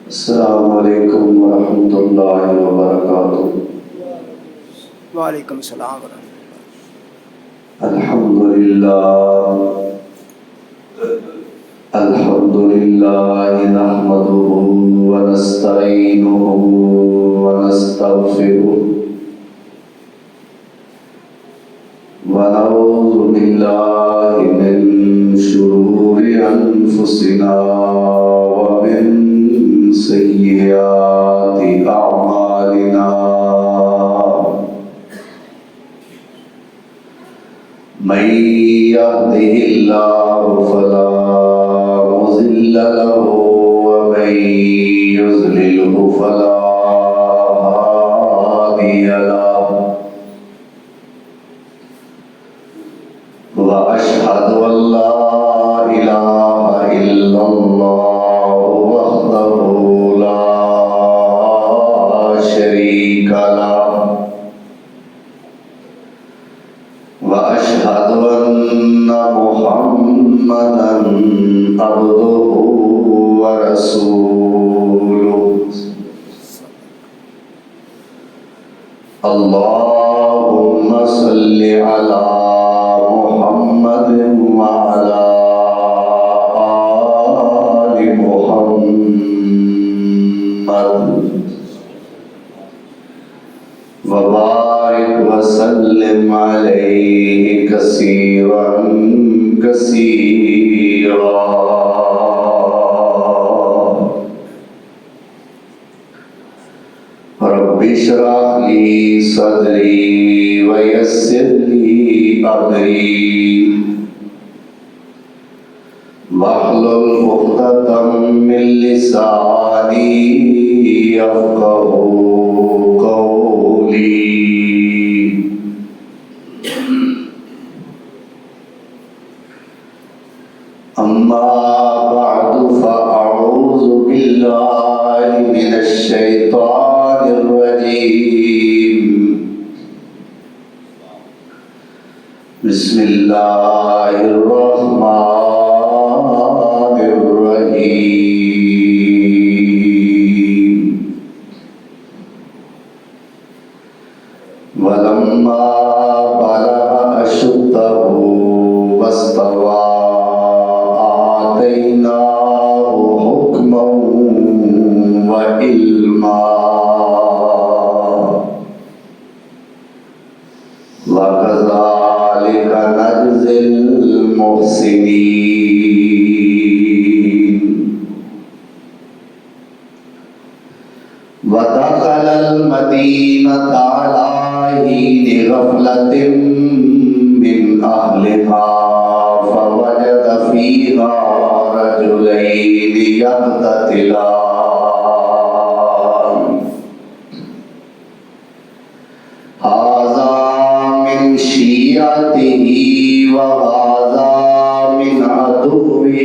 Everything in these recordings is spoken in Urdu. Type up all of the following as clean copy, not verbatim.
السلام علیکم ورحمۃ اللہ وبرکاتہ۔ وعلیکم السلام ورحمۃ الحمد للہ نحمده ونستعینه ونستغفره ونعوذ باللہ من شرور انفسنا ومن سیئات اعمالنا، من يهده الله فلا مضل له ومن يضلله فلا هادي له، وأشهد أن لا إله إلا الله وحده لا شريك له، وأشهد أن محمدًا عبده ورسوله، اللهم صل على محمد وعلى آل محمد وبارك وسلم عليه كثيرا كثيرا۔ رب اشرح لي صدري ويسر لي أمري واحلل عقدة من لساني يفقهوا قولي۔ أما بعد فأعوذ بالله من الشيطان الرجيم، بسم الله الرحمن الرحيم۔ ولما بلغ أشده واستوى آتيناه حكما وعلما، وكذلك نجزي المحسنين۔ ودخل المدينة على حين غفلة من أهلها فوجد فيها رجلين يقتتلان، هذا من شيعته وهذا من عدوه،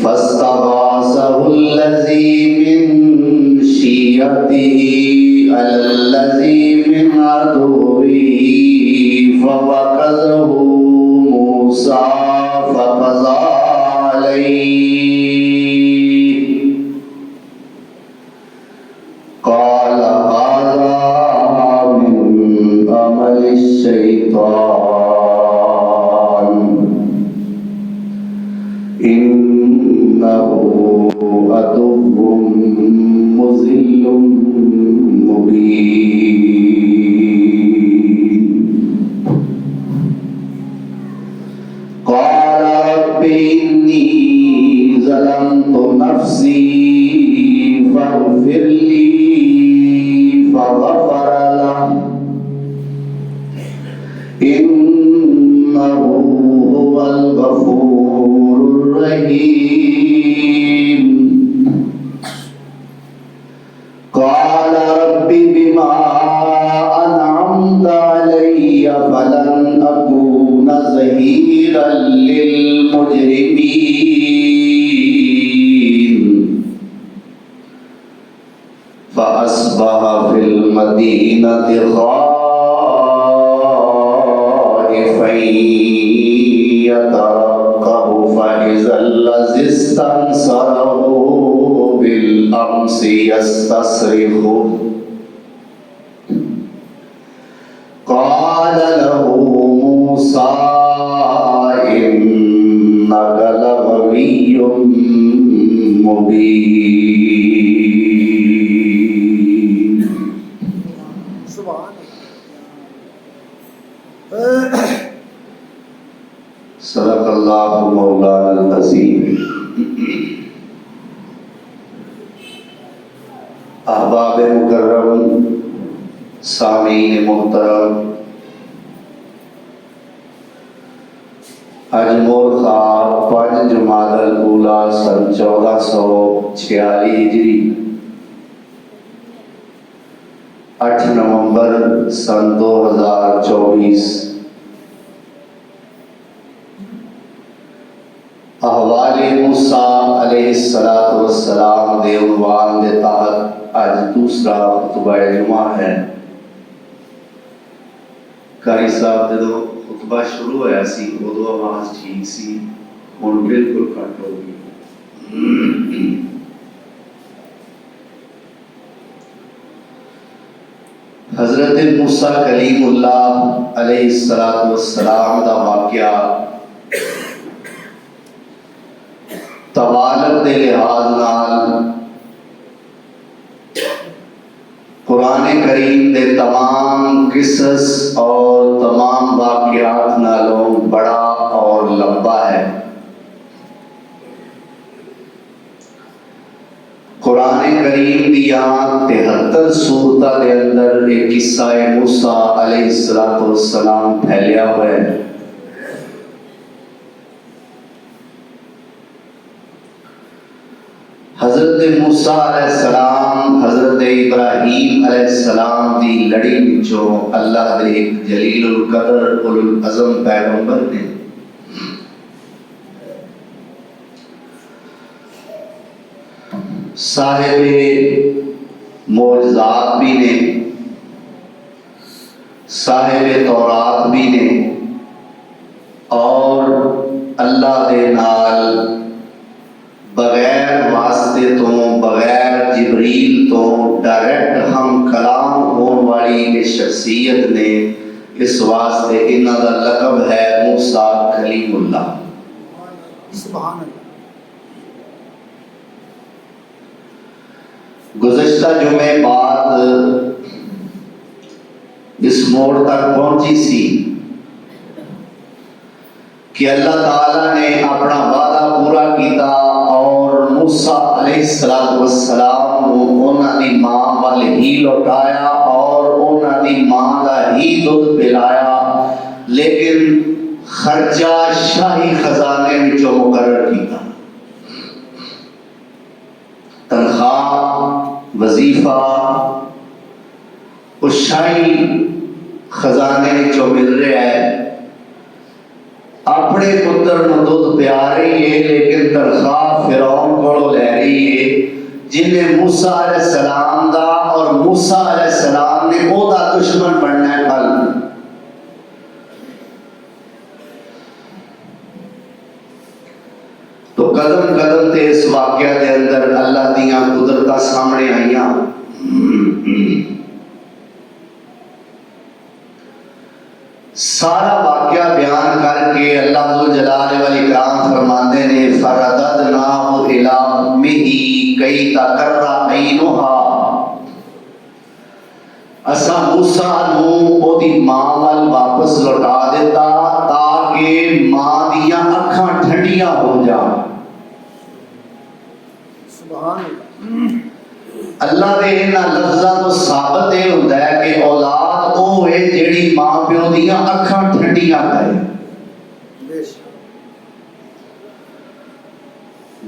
فاستغاثه الذي من شيعته على الذي من عدوه فوكزه موسى فقضى عليه، قال هذا من عمل الشيطان إنه عدو مضل مبين۔ قال رب إني ظلمت نفسي فاغفر لي، فغفر له إنه هو الغفور الرحيم۔ قال رب بما أنعمت علي فلن أكون ظهيرا للمجرمين، فأصبح في المدينة خائفا يترقب فإذا الذي استنصره بالأمس يستصرخه قال له موسى إنك لغوي مبين. صدق اللہ مولانا العظیم. احباب مکرم، سامعین محترم، اج مورخہ 5 جمادی الاولیٰ سن 1446 ہجری، 8 نومبر سن 2024 احوال موسیٰ علیہ السلام دے عنوان دے تحت آج دوسرا خطبہ جمعہ ہے. قاری صاحب جدو خطبہ شروع ہوا سی ادو آواز ٹھیک سی، ہن بالکل کٹ ہو گئی. حضرت موسیٰ کلیم اللہ علیہ السلام دا واقعہ طوالت دے لحاظ نال قرآن کریم دے تمام قصص اور تمام واقعات نالوں بڑا اور لمبا ہے. قرآن کریم دیا 73 سورتاں دے اندر ایک قصہ موسیٰ علیہ السلام پھیلیا ہوا ہے. حضرت موسیٰ علیہ السلام حضرت ابراہیم علیہ السلام دی لڑی وچوں اللہ دے ایک جلیل القدر اولو العزم پیغمبر نے. صاحب معجزات بھی نے، صاحب تورات بھی نے، اور اللہ دے نال بغیر واسطے تو، بغیر جبریل تو ڈائریکٹ ہم کلام ہون والی شخصیت نے. اس واسطے انہاں دا لقب ہے موسیٰ کلیم اللہ. سبحان اللہ. گزشتہ جمعے بعد اس موڑ تک پہنچی سی کہ اللہ تعالیٰ نے اپنا وعدہ پورا کیتا اور موسیٰ علیہ السلام کو انہاں دی ماں وال ہی لوٹایا اور انہاں دی ماں دا ہی دودھ پلایا، لیکن خرچہ شاہی خزانے وچوں مقرر کیتا. تنخواہ، وظیفہ اس شاہی خزانے وچوں مل رہا ہے. اپنے پتر نو دودھ پیا رہی ہے لیکن تنخواہ فرعون کولوں لے رہی ہے، جن نے موسیٰ علیہ السلام دا اور موسیٰ علیہ السلام نے او دا دشمن بننا ہے. کل تو قدم قدم تے اس واقعہ دے اندر اللہ دیاں قدرتاں سامنے آئیاں. سارا واقعہ بیان کر کے اللہ ذوالجلال والاکرام فرماندے نے فرددناہ الی امہ کی تقر عینھا، اساں موسیٰ نو او دی ماں وال واپس لوٹا دیتا تاکہ ماں دیاں اکھاں ٹھنڈیاں ہو جان. سبحان اللہ. اللہ دے انہاں لفظاں تو ثابت یہ ہوندا ہے کہ اولاد او ہے جیڑی ماں پیو دیاں اکھاں ٹھنڈیاں کرے.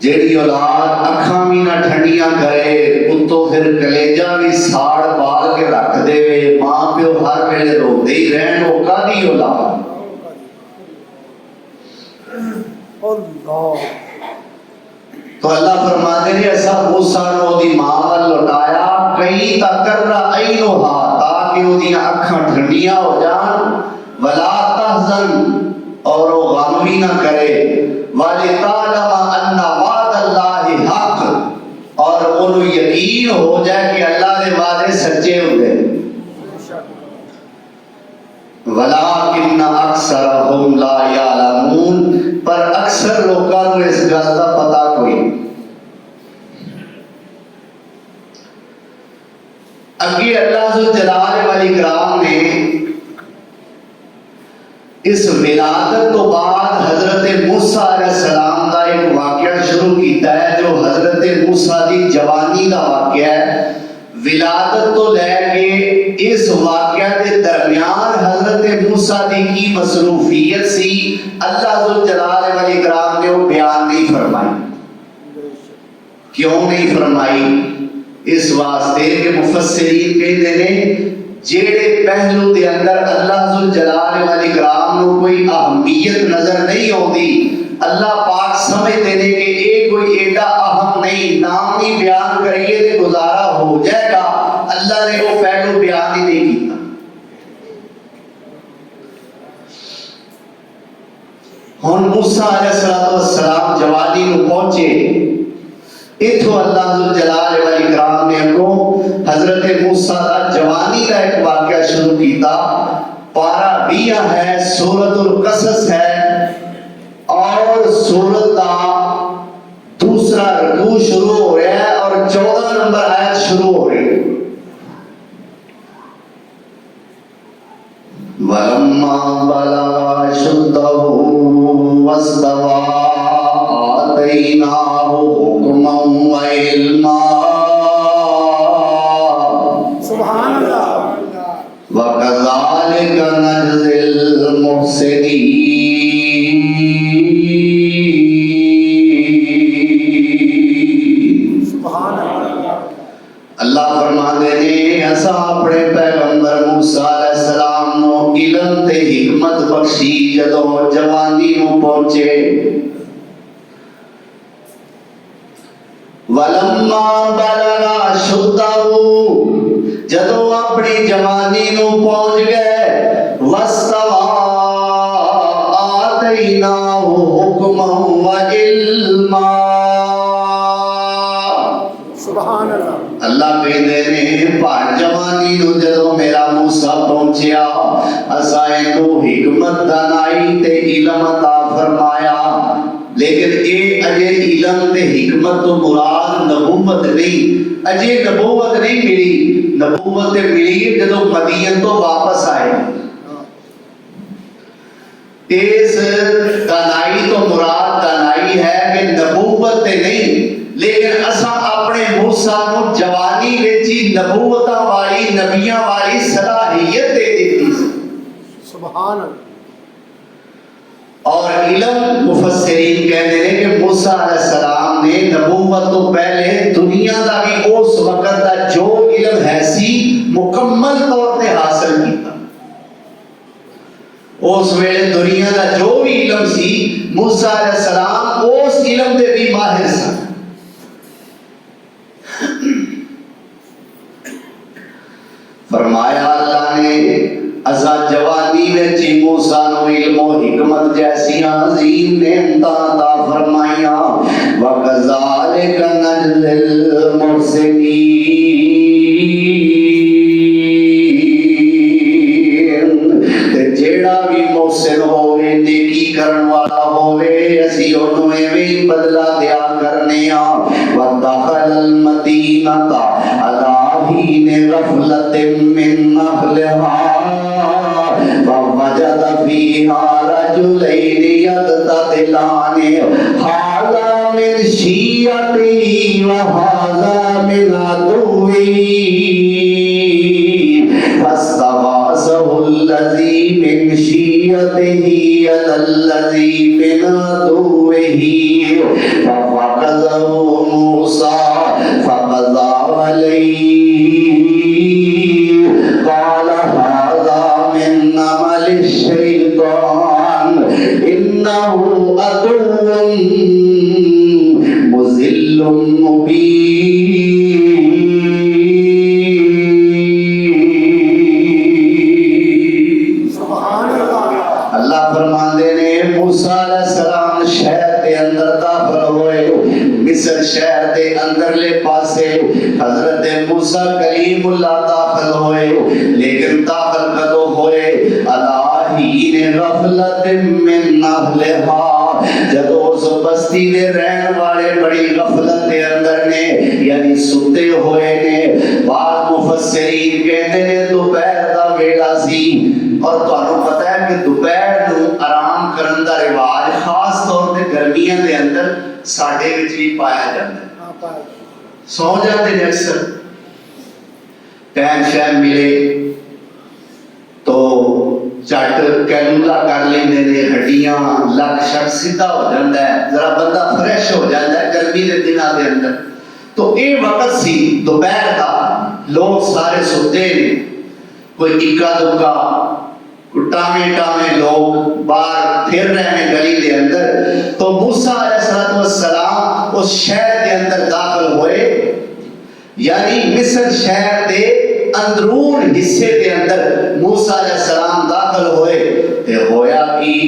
جیڑی اولاد اکھاں بھی نہ ٹھنڈیاں کرے اتوں پھر کلیجہ بھی ساڑ پال کے رکھ دے، ماں پیو ہر ویلے روندے ہی رہن، او کادی اولاد. اللہ. تو اللہ فرماتے ہیں ایسا موسیٰ نو دی ماں وال لوٹایا کئی تقر عینھا، تاکہ او دی اکھاں ٹھنڈیاں ہو جان. ولا تحزن، اور وہ غم بھی نہ کرے، وَلِتَعْلَمَ أَنَّ وَعْدَ اللَّهِ حَقٌّ، اور انہوں یقین ہو جائے کہ اللہ دے وعدے سچے ہوتے، وَلَٰكِنَّ أَكْثَرَهُمْ لَا يَعْلَمُونَ، پر اکثر لوگوں کو اس گل کا پتہ کوئی نہیں۔ اگے اللہ ذوالجلال والاکرام نے اس ولادت تو بعد حضرت موسیٰ علیہ السلام کا ایک واقعہ شروع کیتا ہے جو حضرت موسیٰ دی جوانی کا واقعہ ہے۔ ولادت تو لے کے اس واقعہ کے درمیان حضرت موسیٰ دی کی مصروفیت سی، اللہ ذوالجلال والاکرام نے وہ بیان نہیں فرمائی۔ کیوں نہیں فرمائی؟ اس واسطے کہ مفسرین کہتے ہیں جیڑے پہلو دے اندر اللہ ذوالجلال والاکرام نو کوئی اہمیت نظر نہیں ہوتی، اللہ پاک سمجھتے ہیں کہ یہ کوئی ایڈا اہم نہیں، نام نہیں بیان کریے تو گزارا ہو جائے گا، اللہ نے وہ پہلو بیان ہی نہیں کیتا۔ ہن موسیٰ علیہ السلام جوانی نو پہنچے، اتھو اللہ ذوالجلال والاکرام نے اگوں حضرت موسیٰ دا جوانی کا ایک واقعہ شروع کیتا۔ پارہ 20 ہے، سورۃ القصص ہے، اور سورت دا دوسرا رکوع شروع ہو رہا ہے اور 14 نمبر آیت شروع ہو رہی ہے۔ وَلَمَّا بَلَغَ أَشُدَّهُ وَاسْتَوَىٰ آتَيْنَاهُ حُكْمًا وَعِلْمًا سبحان اللہ۔ وَكَذَلِكَ نَجْزِي الْمُحْسِنِينَ۔ سبحان اللہ۔ اللہ فرماندے نے اساں اپنے پیغمبر موسیٰ علیہ السلام نو علم تے حکمت بخشی جدوں جوانی نو پہنچے۔ وَلَمَّا بَلَغَ أَشُدَّهُ، جدوں اپنی جوانی نو پہنچ گئے، وَاسْتَوَىٰ آتَيْنَاهُ حُكْمًا وَعِلْمًا۔ سبحان اللہ۔ اللہ کہتے ہیں پاک جوانی نو جدوں میرا موسیٰ پہنچیا، اساں اینو حکمت دانائی تے علم عطا فرمایا، لیکن اے اجے علم تے حکمت تو مراد نبوت نہیں، اجے نبوت نہیں ملی، نبوت ملی جدوں مدین تو واپس آئے۔ اس دانائی تو مراد دانائی ہے کہ نبوت تے نہیں، لیکن اساں اپنے موسیٰ نو جوانی وچ نبوتاں والی نبیاں والی صلاحیت دے دیتی۔ سبحان اللہ۔ اور علم مفسرین کہتے ہیں کہ موسیٰ علیہ السلام نے نبوت تو پہلے دنیا دا بھی اس وقت دا جو علم ہے سی مکمل طور پہ حاصل کیتا۔ اس ویلے دنیا دا جو بھی علم سی موسیٰ علیہ السلام اس علم دے بھی ماہر سن۔ فرمایا اللہ نے ازا جوانی وچ موسیٰ نو علم و حکمت جیسی عظیم نعمتاں عطا فرمائیاں، وَكَذَلِكَ نَجْزِي الْمُحْسِنِينَ۔ تے جیڑا بھی محسن ہوئے، نیکی کرن والا ہوئے، اسی انہوں ایویں بدلہ دیا کرنے آ۔ وَدَخَلَ الْمَدِينَةَ عَلَىٰ حِينِ غَفْلَةٍ مِّنْ أَهْلِهَا فَوَجَدَ فِيهَا رَجُلَيْنِ يَقْتَتِلَانِ هَٰذَا مِنْ شِيعَتِهِ وَهَٰذَا مِنْ عَدُوِّهِ فَاسْتَغَاثَهُ الَّذِي مِنْ شِيعَتِهِ عَلَى الَّذِي مِنْ عَدُوِّهِ فَوَكَّزَهُ مُوسَىٰ فَقَضَىٰ عَلَيْهِ قال هذا من عمل الشيطان إنه عدو مضل مبين۔ سبحان اللہ۔ اللہ فرماندے نے شہر دے اندر داخل ہوئے مصر شہر دے اندرلے پاسے حضرت موسیٰ کلیم اللہ داخل ہوئے لیکن داخل کدو ہوئے الہین غفلت من اہلہا جدو اس بستی دے رہن والے بڑی غفلت دے اندر نے یعنی ستے ہوئے نے بعض مفسرین کہتے ہیں دوپہر دا ویلا سی اور تانوں پتہ ہے کہ دوپہر نو آرام کرن دا رواج خاص طور تے گرمیاں دے اندر ساڈے وچ بھی پایا جاندا ہے سو جاتے ہیں اکثر ٹائم شائم ملے تو چٹ کیلولا کر لیندے نے ہڈیاں لگ شک سیدھا ہو جاندا ہے ذرا بندہ فریش ہو جاندا ہے گرمی دے دناں دے اندر تو اے وقت سی دوپہر دا لوگ سارے ستے نے کوئی اکا دکا ٹامے ٹامے لوگ باہر پھر رہے ہیں گلی دے اندر تو موسیٰ علیہ السلام اس شہر دے اندر داخل ہوئے یعنی مصر شہر دے اندرون حصے دے اندر موسیٰ علیہ السلام داخل ہوئے تے ہویا کی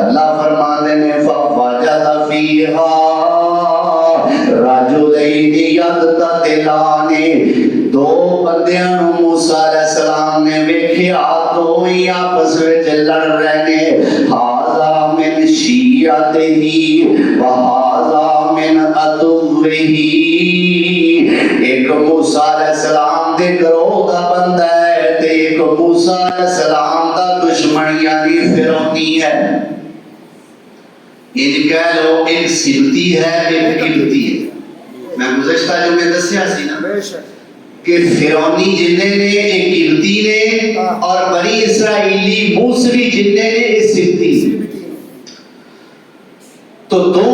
اللہ فرمانے نے فَوَجَدَ فِيهَا رَجُلَيْنِ يَقْتَتِلَانِ دو بندیاں نو موسیٰ علیہ السلام نے ویکھیا دو ہی آپس وچ لڑ رہے نے ھذا من شیعتہ وھذا من عدوہ ایک موسیٰ علیہ السلام دے گروہ دا بندہ ہے تے ایک موسیٰ علیہ السلام دا دشمن یعنی فرعونی ہے یہ کہہ لو ایک سبتی ہے ایک کبتی ہے میں گزشتہ جو میں دسیا سی نا کہ فرعونی جننے نے ایک کبتی نے اور بنی اسرائیلی موسوی جننے نے ایک سبتی تو دو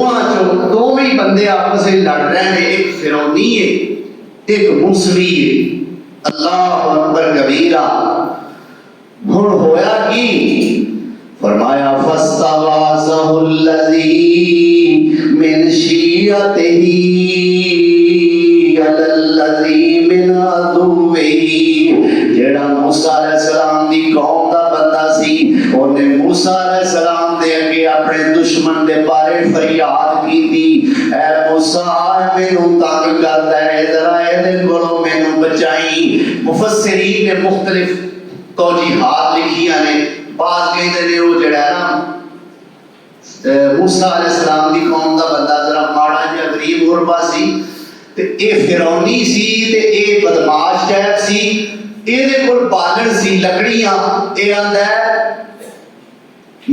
ہی بندے آپس میں لڑ رہے ہیں ایک فرعونی ہے ایک موسوی ہے اللہ اکبر کبیرہ ہن ہویا کی فرمایا فَاسْتَغَاثَهُ الَّذِي مِنْ شِيعَتِهِ عَلَى الَّذِي مِنْ عَدُوِّهِ جیڑا موسیٰ علیہ السلام دی قوم دا بندہ سی انہیں موسیٰ علیہ السلام دے اگے اپنے دشمن دے بارے فریاد کی تھی اے موسیٰ مینوں تنگ کردا ہے ذرا اے کولوں مینوں بچائی مفسرین نے مختلف توجیحات لکھیاں نے بعض کہتے ہیں وہ جڑا ہے نا موسیٰ علیہ السلام دی قوم دا بندہ ذرا ماڑا جہا غریب غربا سی تے اے فرعونی سی تے اے بدماش ٹائپ سی اے دے کول بالن سی لکڑیاں اے آندا ہے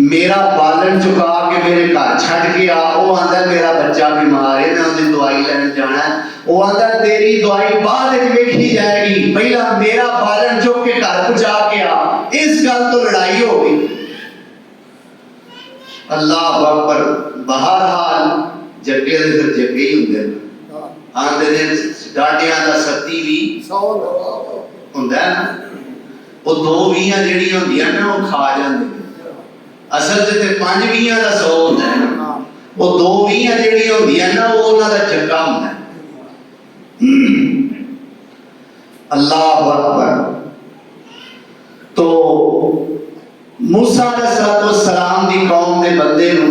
میرا بالن چکا کے میرے گھر چھڈ کے آ وہ آندا ہے میرا بچہ بیمار ہے میں اودی دوائی لین جانا ہے وہ آندا ہے تیری دوائی بعد وچ ویکھی جائے گی پہلا میرا بالن چک کے گھر پہنچا کے آ اس گل تو لڑائی ہو گئی اللہ اکبر بہرحال جگے دے پھر جگے ہی ہوندے آندے نے ڈاڈیاں دا ستی بھی ہوندا ہے نا وہ دو ویاں جڑیاں ہوندیاں نا وہ کھا جاندے اصل تے 5 ویاں دا 100 ہوندا ہے وہ دو ویاں جڑیاں ہوندیاں نا وہ انہاں دا جگا ہوندا ہے اللہ اکبر تو موسیٰ علیہ السلام دی قوم دے بندے نو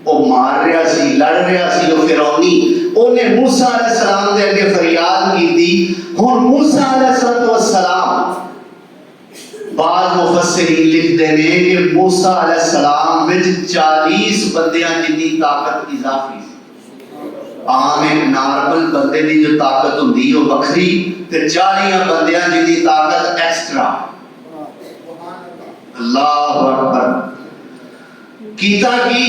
وہ مار رہا سی لڑ رہا سی وہ فرعونی انہیں موسیٰ علیہ السلام دے اگے فریاد کی تھی ہن موسیٰ علیہ السلام بعض مفسرین لکھتے ہیں کہ موسیٰ علیہ السلام وچ 40 بندیاں جنی طاقت اضافی عام ایک نارمل بندے دی جو طاقت ہوندی ہے وہ بکری تے 40 بندیاں جنی طاقت ایکسٹرا اللہ اکبر کیتا کی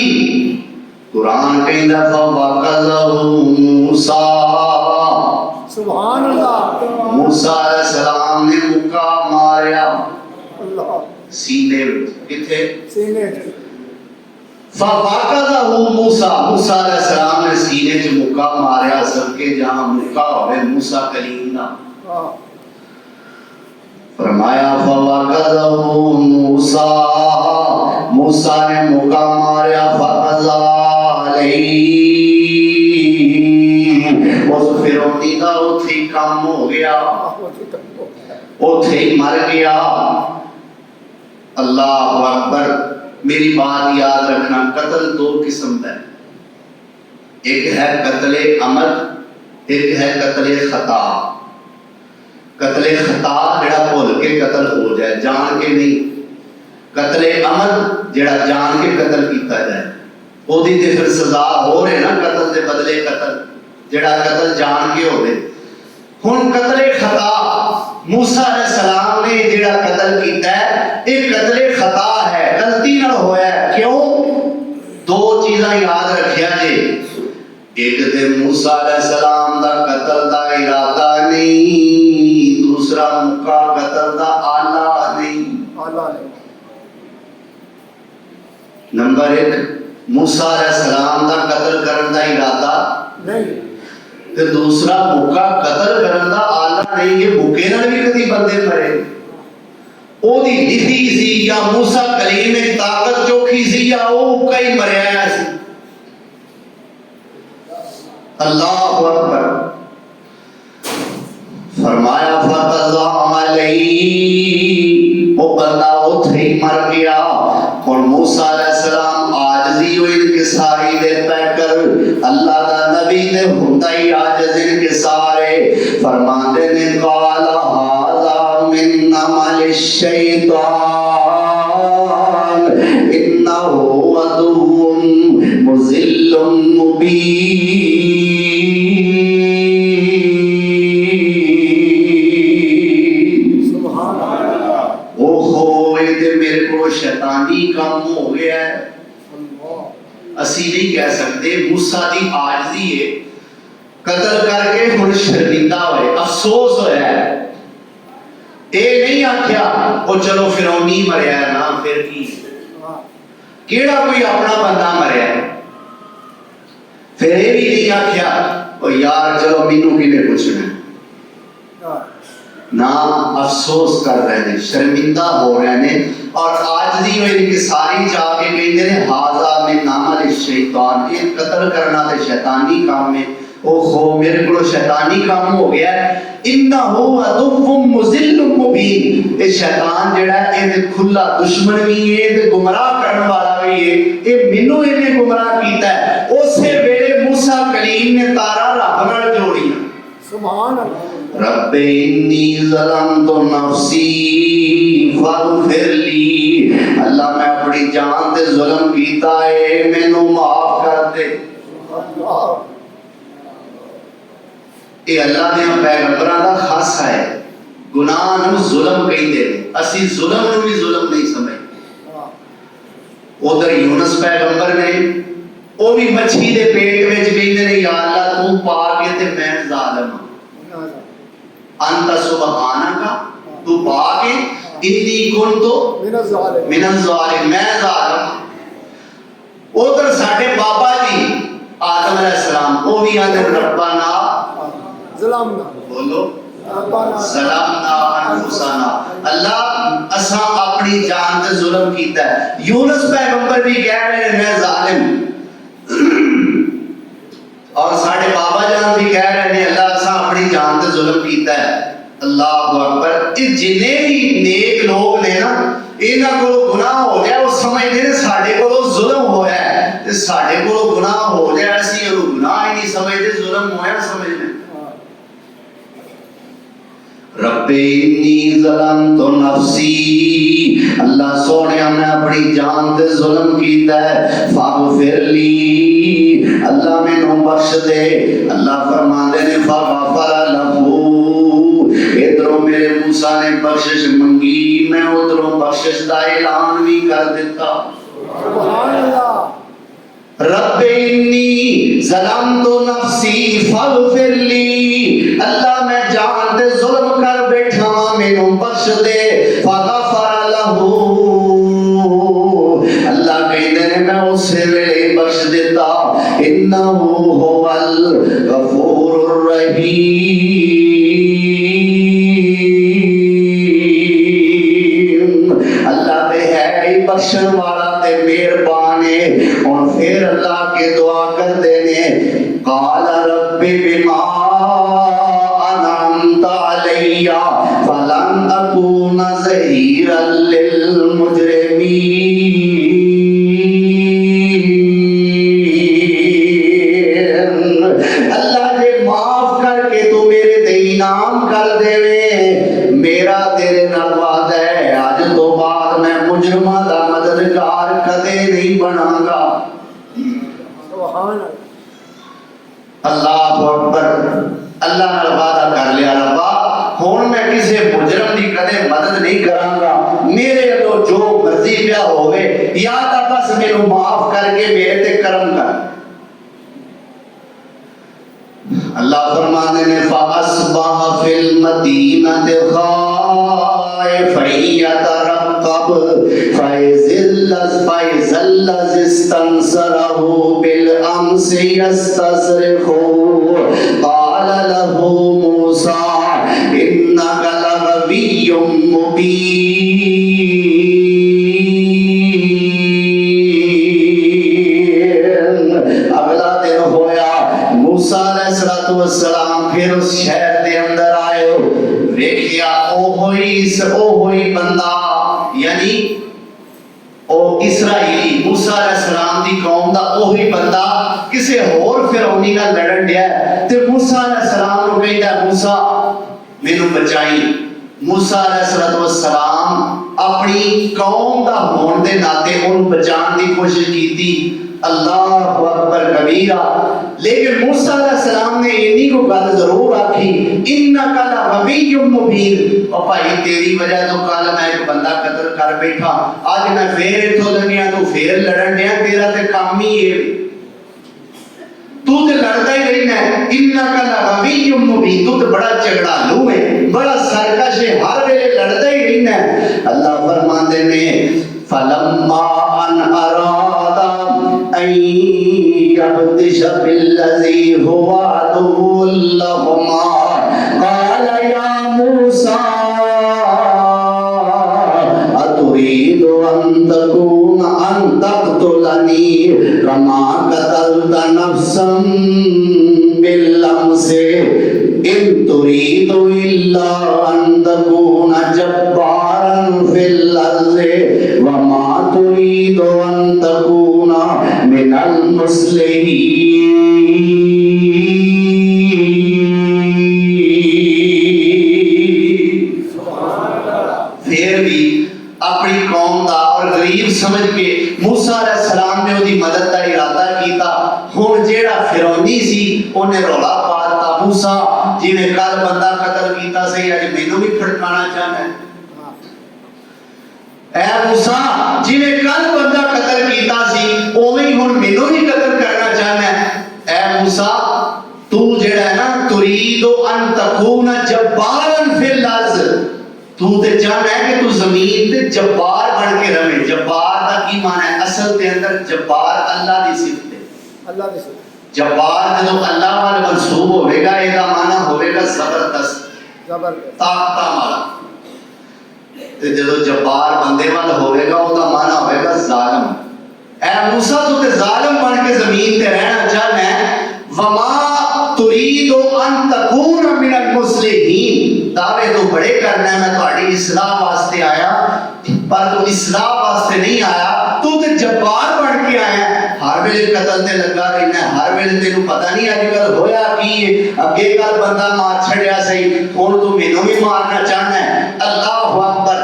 قرآن کہندا فَوَقَذَهُ مُوسَىٰ سبحان اللہ موسیٰ علیہ السلام نے مکہ ماریا سینے کتھے سینے فَوَقَذَهُ مُوسَىٰ موسیٰ علیہ السلام نے سینے چ مکہ ماریا سب کے جہاں مکہ ہوئے موسیٰ کلیم دا فرمایا فَوَقَذَهُ مُوسَىٰ موسیٰ نے مکہ ماریا فَقَضَىٰ عَلَيْهِ اس فرعونی دا اتھے کام ہو گیا اتھے مر گیا اللہ اکبر میری بات یاد رکھنا قتل 2 قسم ہے ایک ہے قتل عمد، ایک ہے قتل خطا۔ قتل خطا جڑا بھول کے قتل ہو جائے، جان کے نہیں۔ قتل عمد جڑا جان کے قتل کیتا جائے، وہ دی تے پھر سزا ہو رہے نا، قتل دے بدلے قتل، جڑا قتل جان کے ہوئے۔ ہن قتل خطا موسیٰ علیہ السلام نے جڑا قتل کیتا ہے، ایک قتل خطا ہے، غلطی نہ ہوا ہے۔ کیوں؟ دو چیزاں یاد رکھیا جی، ایک تے موسیٰ علیہ السلام دا قتل دا ارادہ نہیں، دوسرا مکہ قتل دا آلہ نہیں۔ نمبر ایک، موسیٰ علیہ السلام دا قتل کرن دا ارادہ نہیں، تے دوسرا مکہ قتل کرن دا آلہ نہیں۔ یہ مکے نال بھی کدی بندے مرے، او دی لکھی سی یا موسیٰ کلیم ایک طاقت چوکھی سی یا او مکہ ہی مریا ہے سی۔ اللہ اکبر۔ فرمایا فَقَضَى عَلَيْهِ، وہ بندہ اتھے ہی مر گیا۔ اور موسیٰ علیہ السلام عاجزی و انکساری دے پہ کر اللہ دا نبی دے ہوتا ہی عاجز انکسارے فرماندے نے قال هَذَا مِنْ عَمَلِ الشَّيْطَانِ إِنَّهُ عَدُوٌّ مُضِلٌّ مُبِينٌ۔ میرے کو شیطانی کام ہو گیا ہے، اسی نہیں کہہ سکتے۔ موسیٰ دی عاجزی ہے، قتل کر کے ہن شرمندہ ہوئے، افسوس ہویا ہے۔ اے نہیں آکھیا او چلو فرعونی مریا ہے نا، پھر کی کیڑا کوئی اپنا بندہ مریا ہے۔ پھر اے بھی نہیں آکھیا او یار چلو مینوں کنے پوچھنا ہے، نہ افسوس کر رہے ہیں، شرمندہ ہو رہے ہیں۔ اور عاجزی و انکساری جا کے کہتے ہیں ہاذا من عمل الشیطان، یہ قتل کرنا تے شیطانی کام ہے۔ او خو میرے کو شیطانی کام ہو گیا ہے۔ انہ عدو مضل مبین، یہ شیطان جڑا ہے یہ کھلا دشمن بھی ہے تے گمراہ کرنے والا بھی ہے، یہ مینوں نے گمراہ کیتا ہے۔ اسی ویلے موسیٰ کلیم نے تارا رب نال جوڑیا، سبحان اللہ۔ رب انی ظلمت نفسی فاغفر لی، اللہ میں اپنی جان تے ظلم کیتا ہے، مینوں معاف کر دے۔ اے اللہ نے پیغمبراں دا خاصہ ہے، گناہ نوں ظلم کہندے نے، اسی ظلم نوں بھی ظلم نہیں سمجھتے۔ ادھر یونس پیغمبر نے وہ بھی مچھی دے پیٹ وچ کہندے نے یا اللہ تو پا کے تے میں ظالم ہاں، انت سبحانک، تو پاک ہے، انی کنت من الظالمین، میں ظالم۔ ادھر ساڈے بابا جی آدم علیہ السلام وہ بھی آدھے ربنا ظلمنا، بولو ظلمنا انفسنا، اللہ اساں اپنی جان تے ظلم کیتا ہے۔ یونس پیغمبر بھی کہہ رہے ہیں میں ظالم، اور ساڈے بابا جان بھی کہہ رہے ہیں اللہ اساں اپنی جان تے ظلم کیتا ہے۔ اللہ اکبر۔ یہ جنے بھی نیک لوگ نے نا، انہاں کو گناہ ہو جائے وہ سمجھتے ہیں ساڈے کو ظلم ہویا ہے، تے ساڈے کو گناہ ہو جائے اسی وہ گناہ ہی نہیں سمجھتے، ظلم ہویا سمجھتے۔ رب انی ظلمت نفسی، اللہ سونے میں اپنی جان تے ظلم کیتا ہے، فاغفر لی، اللہ مینوں بخش دے۔ اللہ فرماندے نے فغفر لہ، ادھروں میرے موسیٰ نے بخشش منگی، میں ادھروں بخشش دا اعلان بھی کر دیتا۔ سبحان اللہ۔ رب انی ظلمت نفسی فاغفر لی، اللہ میں جان تے ظلم کر بیٹھا ہاں، مینوں بخش دے۔ فغفر لہ، اللہ کہندے نے میں اسے ویلے بخش دیتا۔ انہ هو الغفور الرحیم، اللہ تے ہے ہی بخشن والا تے مہربان ہے۔ اور پھر اللہ کے دعا کر دینے قال رب بما انعمت علی فلن اکون ظہیرا للمجرمین، سبحان اللہ اکبر. اللہ نال وعدہ کر لیا ربا ہن میں کسی مجرم دی کدے مدد نہیں کراں گا, میرے تو جو مرضی پیا ہوے یا تا بس مینوں معاف کر کے میرے تے کرم کر. اللہ فرمانے نے فاصبح فی المدینۃ خائفا یترقب فإذا الذی استنصره بالأمس یستصرخ قال له موسى إنك لغوی مبین. اگلا دن ہویا, موسیٰ علیہ السلام پھر اس شہر دے اندر آئے, ویکھیا اوہی بندہ یعنی او اسرائیلی موسیٰ علیہ السلام دی قوم دا اوہی بندہ کسے اور فرعونی نال لڑن ڈیا تے موسیٰ علیہ السلام نو کہندا موسیٰ مینوں بچائی. موسیٰ علیہ السلام اپنی قوم دا ہون دے ناتے انہوں بچان دی کوشش کیتی. اللہ اکبر کبیرہ. لیکن موسیٰ علیہ السلام نے اینی کو گل ضرور آکھی انک لغوی مبین. اور بھائی تیری وجہ تو کل میں ایک بندہ قتل کر بیٹھا, آج میں پھر اتھوں لگیا تو پھر لڑن دیا, تیرا تے کام ہی ہے تو تے لڑتا ہی رہنا ہے. انک لغوی مبین, تو تے بڑا جھگڑالو ہے, بڑا سرکش ہے, ہر ویلے لڑتا ہی رہنا ہے. اللہ فرماندے نے فلما ان اراد ان یبطش بالذی هو عدو لهما قال یا موسیٰ اتريد ان تكون ان تقتلني كما قتلت نفسا بالامس ان تريد الا ان تكون جبارا في الارض وما تريد ان تكون من المصلحين. پھر بھی اپنی قوم دا اور غریب سمجھ کے موسیٰ علیہ السلام نے وہ دی مدد دا ارادہ کیتا. ہن جیڑا فرعونی سی انہیں رولا پاتا موسیٰ جی میں کل بندہ قتل کیتا سی اج مینوں بھی پھڑکانا چاہنا ہے. اے موسیٰ جی میں کل بندہ قتل کیتا سی اوویں ہن مینوں بھی قتل کرنا چاہنا ہے. اے موسیٰ تو جیڑا ہے نا ترید ان تکون جبارا فی الارض, تو تے چاہنا ہے کہ تو زمین تے جبار بن کے رہے. جبار دا کی معنی ہے اصل تے اندر جبار اللہ دی صفت ہے. اللہ دے سو جبار جدو اللہ وال منسوب ہوئے گا یہ دا معنی ہوئے گا زبردست زبردست طاقتہ والا. تے جدو جبار بندے وال ہوئے گا وہ دا معنی ہوئے گا ظالم. اے موسیٰ تو تے ظالم بن کے زمین تے رہنا چاہنا ہے. وما ترید ان تکون من المصلحین, دعوے تو بڑے کرنا ہے میں تہاڈی اصلاح واسطے آیا پر تو اصلاح واسطے نہیں آیا, تو تے جبار بن کے آیا. ہر ویلے قتل تے لگا رہنا ہے, ہر ویلے تینوں پتہ نہیں اج کل ہویا کی ہے, اگے کل بندہ مار چھڑیا سی ہن تو مینوں بھی مارنا چاہنا ہے. اللہ اکبر.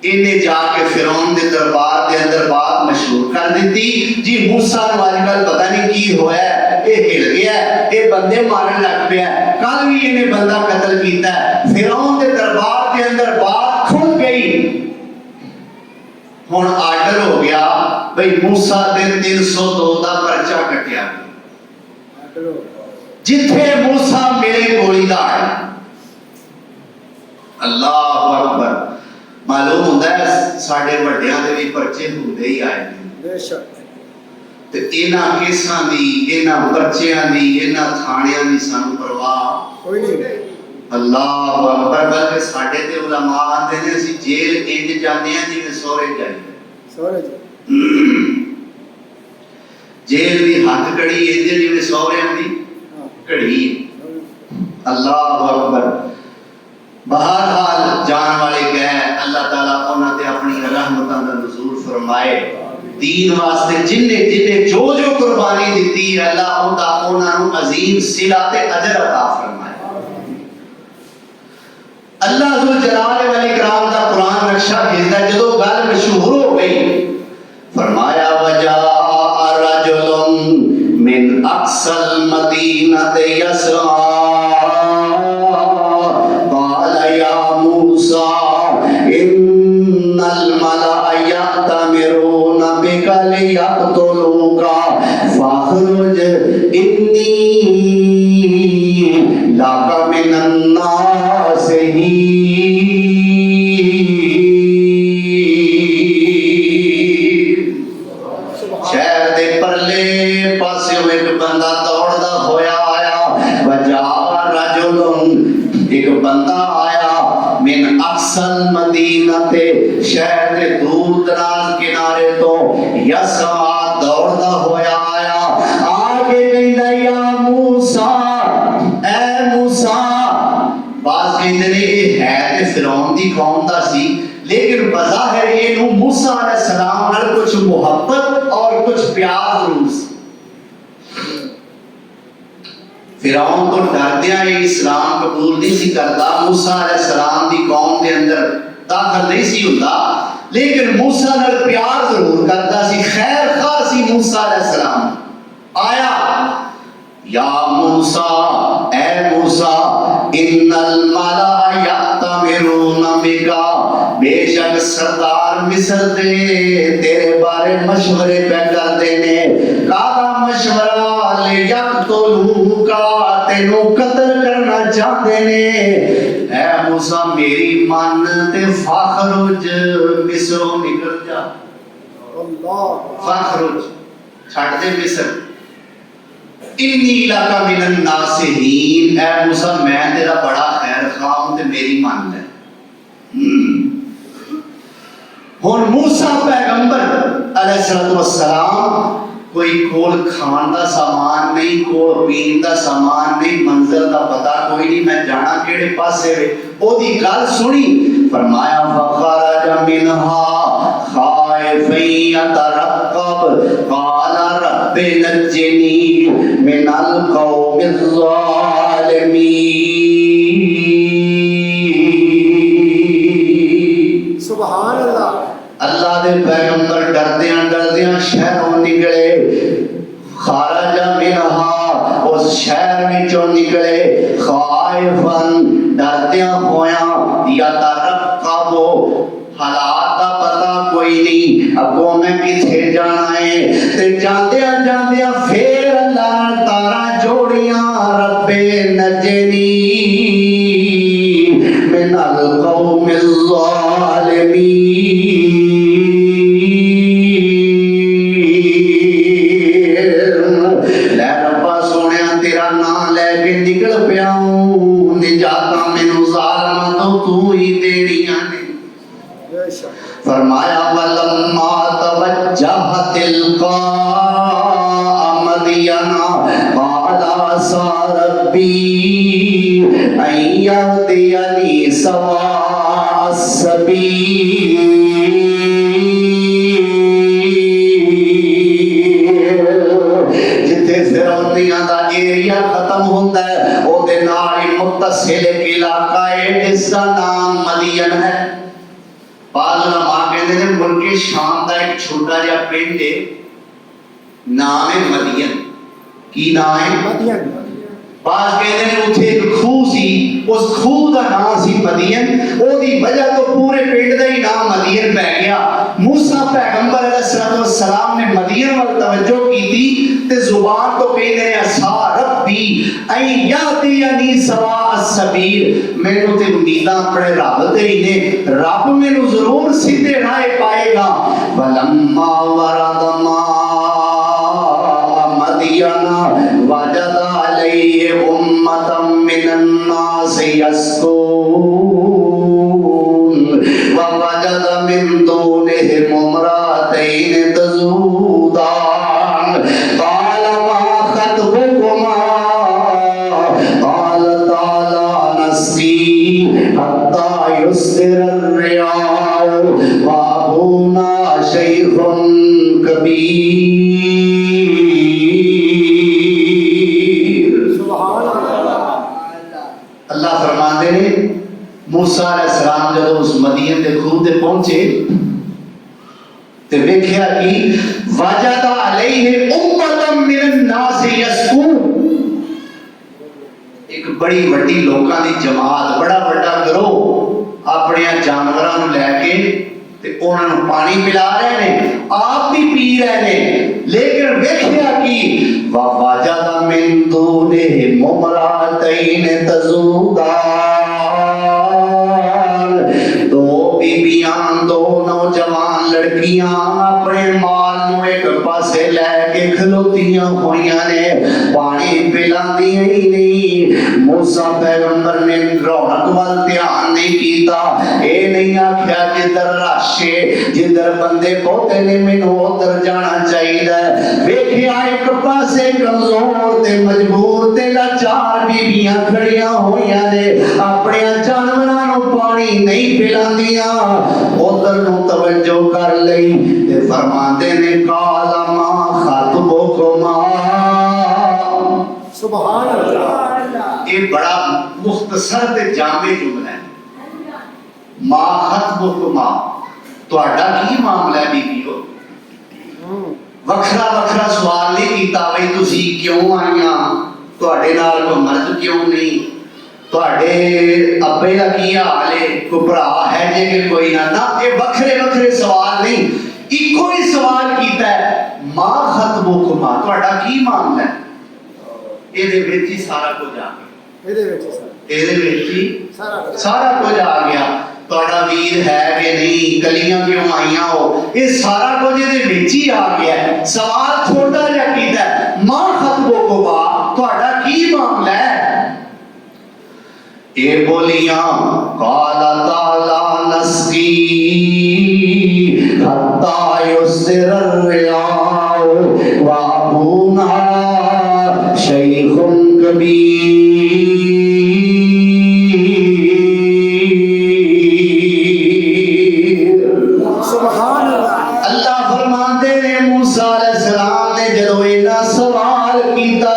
انہیں جا کے فرعون دے دربار دے اندر بات مشہور کر دیتی جی موسیٰ نو اج کل پتہ نہیں کی ہویا ہے, اے ہل گیا ہے, اے بندے مارن لگ پیا ہے, کل بھی انہیں بندہ قتل کیتا ہے. فرعون دے دربار دے اندر بات کھل گئی. ہن آرڈر ہو گیا بھئی موسیٰ دے 302 دا پرچہ کٹیا, جتھے موسیٰ ملے گولی دار. اللہ اکبر. معلوم ہوتا ہے ساڈے وڈیاں دے بھی پرچے ہوندے ہی آئے نے. بے شک. تے انہاں کیساں دی, انہاں پرچیاں دی, انہاں تھانیاں دی سانوں پرواہ کوئی نہیں. اللہ اکبر. بلکہ ساڈے تے علماء آندے نے اسی جیل انج جاندے ہیں جویں سورے جائیے. سورے جی جیل دی ہتھ کڑی انج جویں سوریاں دی کڑی. اللہ اکبر. بہرحال جان والے کہے اللہ تعالیٰ انہاں تے اپنی رحمتاں دا نزول فرمائے. دین واسطے جن نے جو قربانی دیتی ہے اللہ انہاں نوں عظیم صلہ تے اجر عطا فرمائے. اللہ ذو جلال والاکرام دا قرآن نقشہ بھیجدا جدوں گل مشہور ہو گئی فرمایا وجاء رجل من اقصى المدينة يسعى قال يا موسى إن الملأ يأتمرون بك ليقتلوك فاخرج إني لك من الناصحين. شہر دے پرلے پاسے ایک بندہ دوڑدا ہویا آیا وجا رجل ایک بندہ آیا من اقصى المدینہ شہر دے دور دراز کنارے تو یسعا دوڑدا ہویا آیا آگے کہندا یا موسیٰ اے موسیٰ. بعض کہندے نے یہ ہے تے فرعون دی قوم دا سی لیکن بظاہر یہ نو موسیٰ علیہ السلام نال کچھ محبت اور کچھ پیار ضرور سی. فرعون تو ڈردیاں یہ اسلام قبول نہیں سی کرتا, موسیٰ علیہ السلام دی قوم دے اندر داخل نہیں سی ہوتا, لیکن موسیٰ نال پیار ضرور کرتا سی, خیر خواہ سی موسیٰ علیہ السلام. آیا یا موسیٰ اے موسیٰ ان الملأ یأتمرون بک, بے شک سردار مصر دے تیرے بارے مشورے پہ کر دینے. کالا مشورہ لیقتلوک, تینوں قتل کرنا چاہتے نے. اے موسیٰ میری من تے فاخرج مصروں نکل جا. اللہ فاخرج چھٹ دے مصر. انی لک من الناصحین, اے موسیٰ میں تیرا بڑا خیر خواہ ہوں تے میری مان لے. ہن موسیٰ پیغمبر علیہ السلام کوئی کول کھان دا سامان نہیں, کول پین دا سامان نہیں, منزل دا پتہ کوئی نہیں, میں جانا کیڑے پاسے وے. او دی گل سنی, فرمایا فخرج منها خائفا يترقب قال رب نجني من القوم الظالمين. سبحان اللہ. اللہ دے پیغمبر ڈردیاں ڈردیاں شہروں نکلے. خارج منہا, اس شہر وچوں نکلے. خائفاً ڈردیاں ہویاں, یترقب حالات دا پتہ کوئی نہیں, اگوں میں کتھے جانا ہے. تے جاندیاں جاندیاں پھر اللہ نال تاراں جوڑیاں, رب نجنی من القوم الظالمین. فرمایا ولما توجہ تلقاء مدین قال عسى ربی ان یهدینی سواء السبیل. جتھے فرعونیاں دا ایریا ختم ہوندا ہے او دے نال متصل ایک علاقہ ہے جس دا نام مدین ہے. بعض علماء کہتے ہیں ملک شام کا ایک چھوٹا جا پنڈ ہے, نام ہے مدین. کی نام ہے مدین. بعض کہتے ہیں اتھے ایک کھوہ سی, اس کھوہ کا نام سی مدین. او دی وجہ تو پورے پنڈ دا ہی نام مدین پہ گیا. موسیٰ پیغمبر علیہ السلام نے مدین وال توجہ کی تھی تے زبان تو کہتے ہیں عسى ربی ان یهدینی سواء السبیل. میں نے تے امیداں اپنے رب تے ہی نے, رب مینوں ضرور سیدھے راہ پائے گا. ولما ورد ماء مدین وجد علیہ امة من الناس یسقون ووجد من دونهم امرأتین تذودان. قال ما خطبكما قالتا لا نسقي حتى يصدر الرعاء وابونا شيخ كبير. سبحان اللہ. اللہ فرماتے ہیں موسیٰ علیہ السلام جب اس مدین دے کھوہ تے پہنچے تے ویکھیا کہ وجد علیہ امۃ من الناس پاسے یسکو ایک بڑی وڈی لوکاں دی جماعت بڑا بڑا گروہ اپنے جانوراں نوں لے کے تے انہاں نوں پانی پلا رہے نے آپ بھی پی رہے نے لیکن ویکھیا کی وَوَجَدَ مِن دُونِهِمْ امْرَأَتَيْنِ تَذُودَانِ دو بیبیاں دو نوجوان لڑکیاں اپنے مال نوں ایک پاسے لے کے کھلوتیاں ہوئیاں نے پانی پلاندیاں ہی نہیں۔ موسیٰ پیغمبر نے رونق وال دھیان نہیں کیتا، اے نہیں آکھیا جدھر راشے جدھر بندے بہتے نے مینوں ادھر جانا چاہیے۔ ویکھیا ایک پاسے کمزور تے مجبور تے لاچار بیبیاں کھڑیاں ہوئیاں نے اپنے جانوراں نوں پانی نہیں پلاندیاں، ادھر نوں توجہ کر لئی تے فرماندے نے قال ما خطبکما۔ سبحان اللہ۔ یہ بڑا مختصر تے جامع جملہ ہے۔ ما خطبکما، تہاڈا کی معاملہ ہے بیبیو؟ وکھرا وکھرا سوال نہیں کیتا بھئی تسی کیوں آئیاں، تہاڈے نال کوئی مرد کیوں نہیں، تہاڈے ابے دا کی حال ہے، کوئی بھرا ہے جے کہ کوئی نہ، یہ وکھرے وکھرے سوال نہیں، ایکو ہی سوال کیتا ہے ما خطبکما، تہاڈا کی معاملہ ہے؟ یہ وچ ہی سارا کچھ آ گیا، یہ سارا کچھ آ گیا۔ تہاڈا ویر ہے کہ نہیں، کلیاں کیوں آئیاں ہو، یہ سارا کچھ یہ وچ ہی آ گیا ہے۔ سوال چھوٹا جا کیتا ہے ما خطبکما، تہاڈا کی معاملہ ہے؟ یہ بولیاں قالتا لا نسقی حتی یصدر الرعاء وابونا شیخ کبیر۔ سبحان اللہ۔ اللہ فرماندے نے موسیٰ علیہ السلام نے جدو اینا سوال کیتا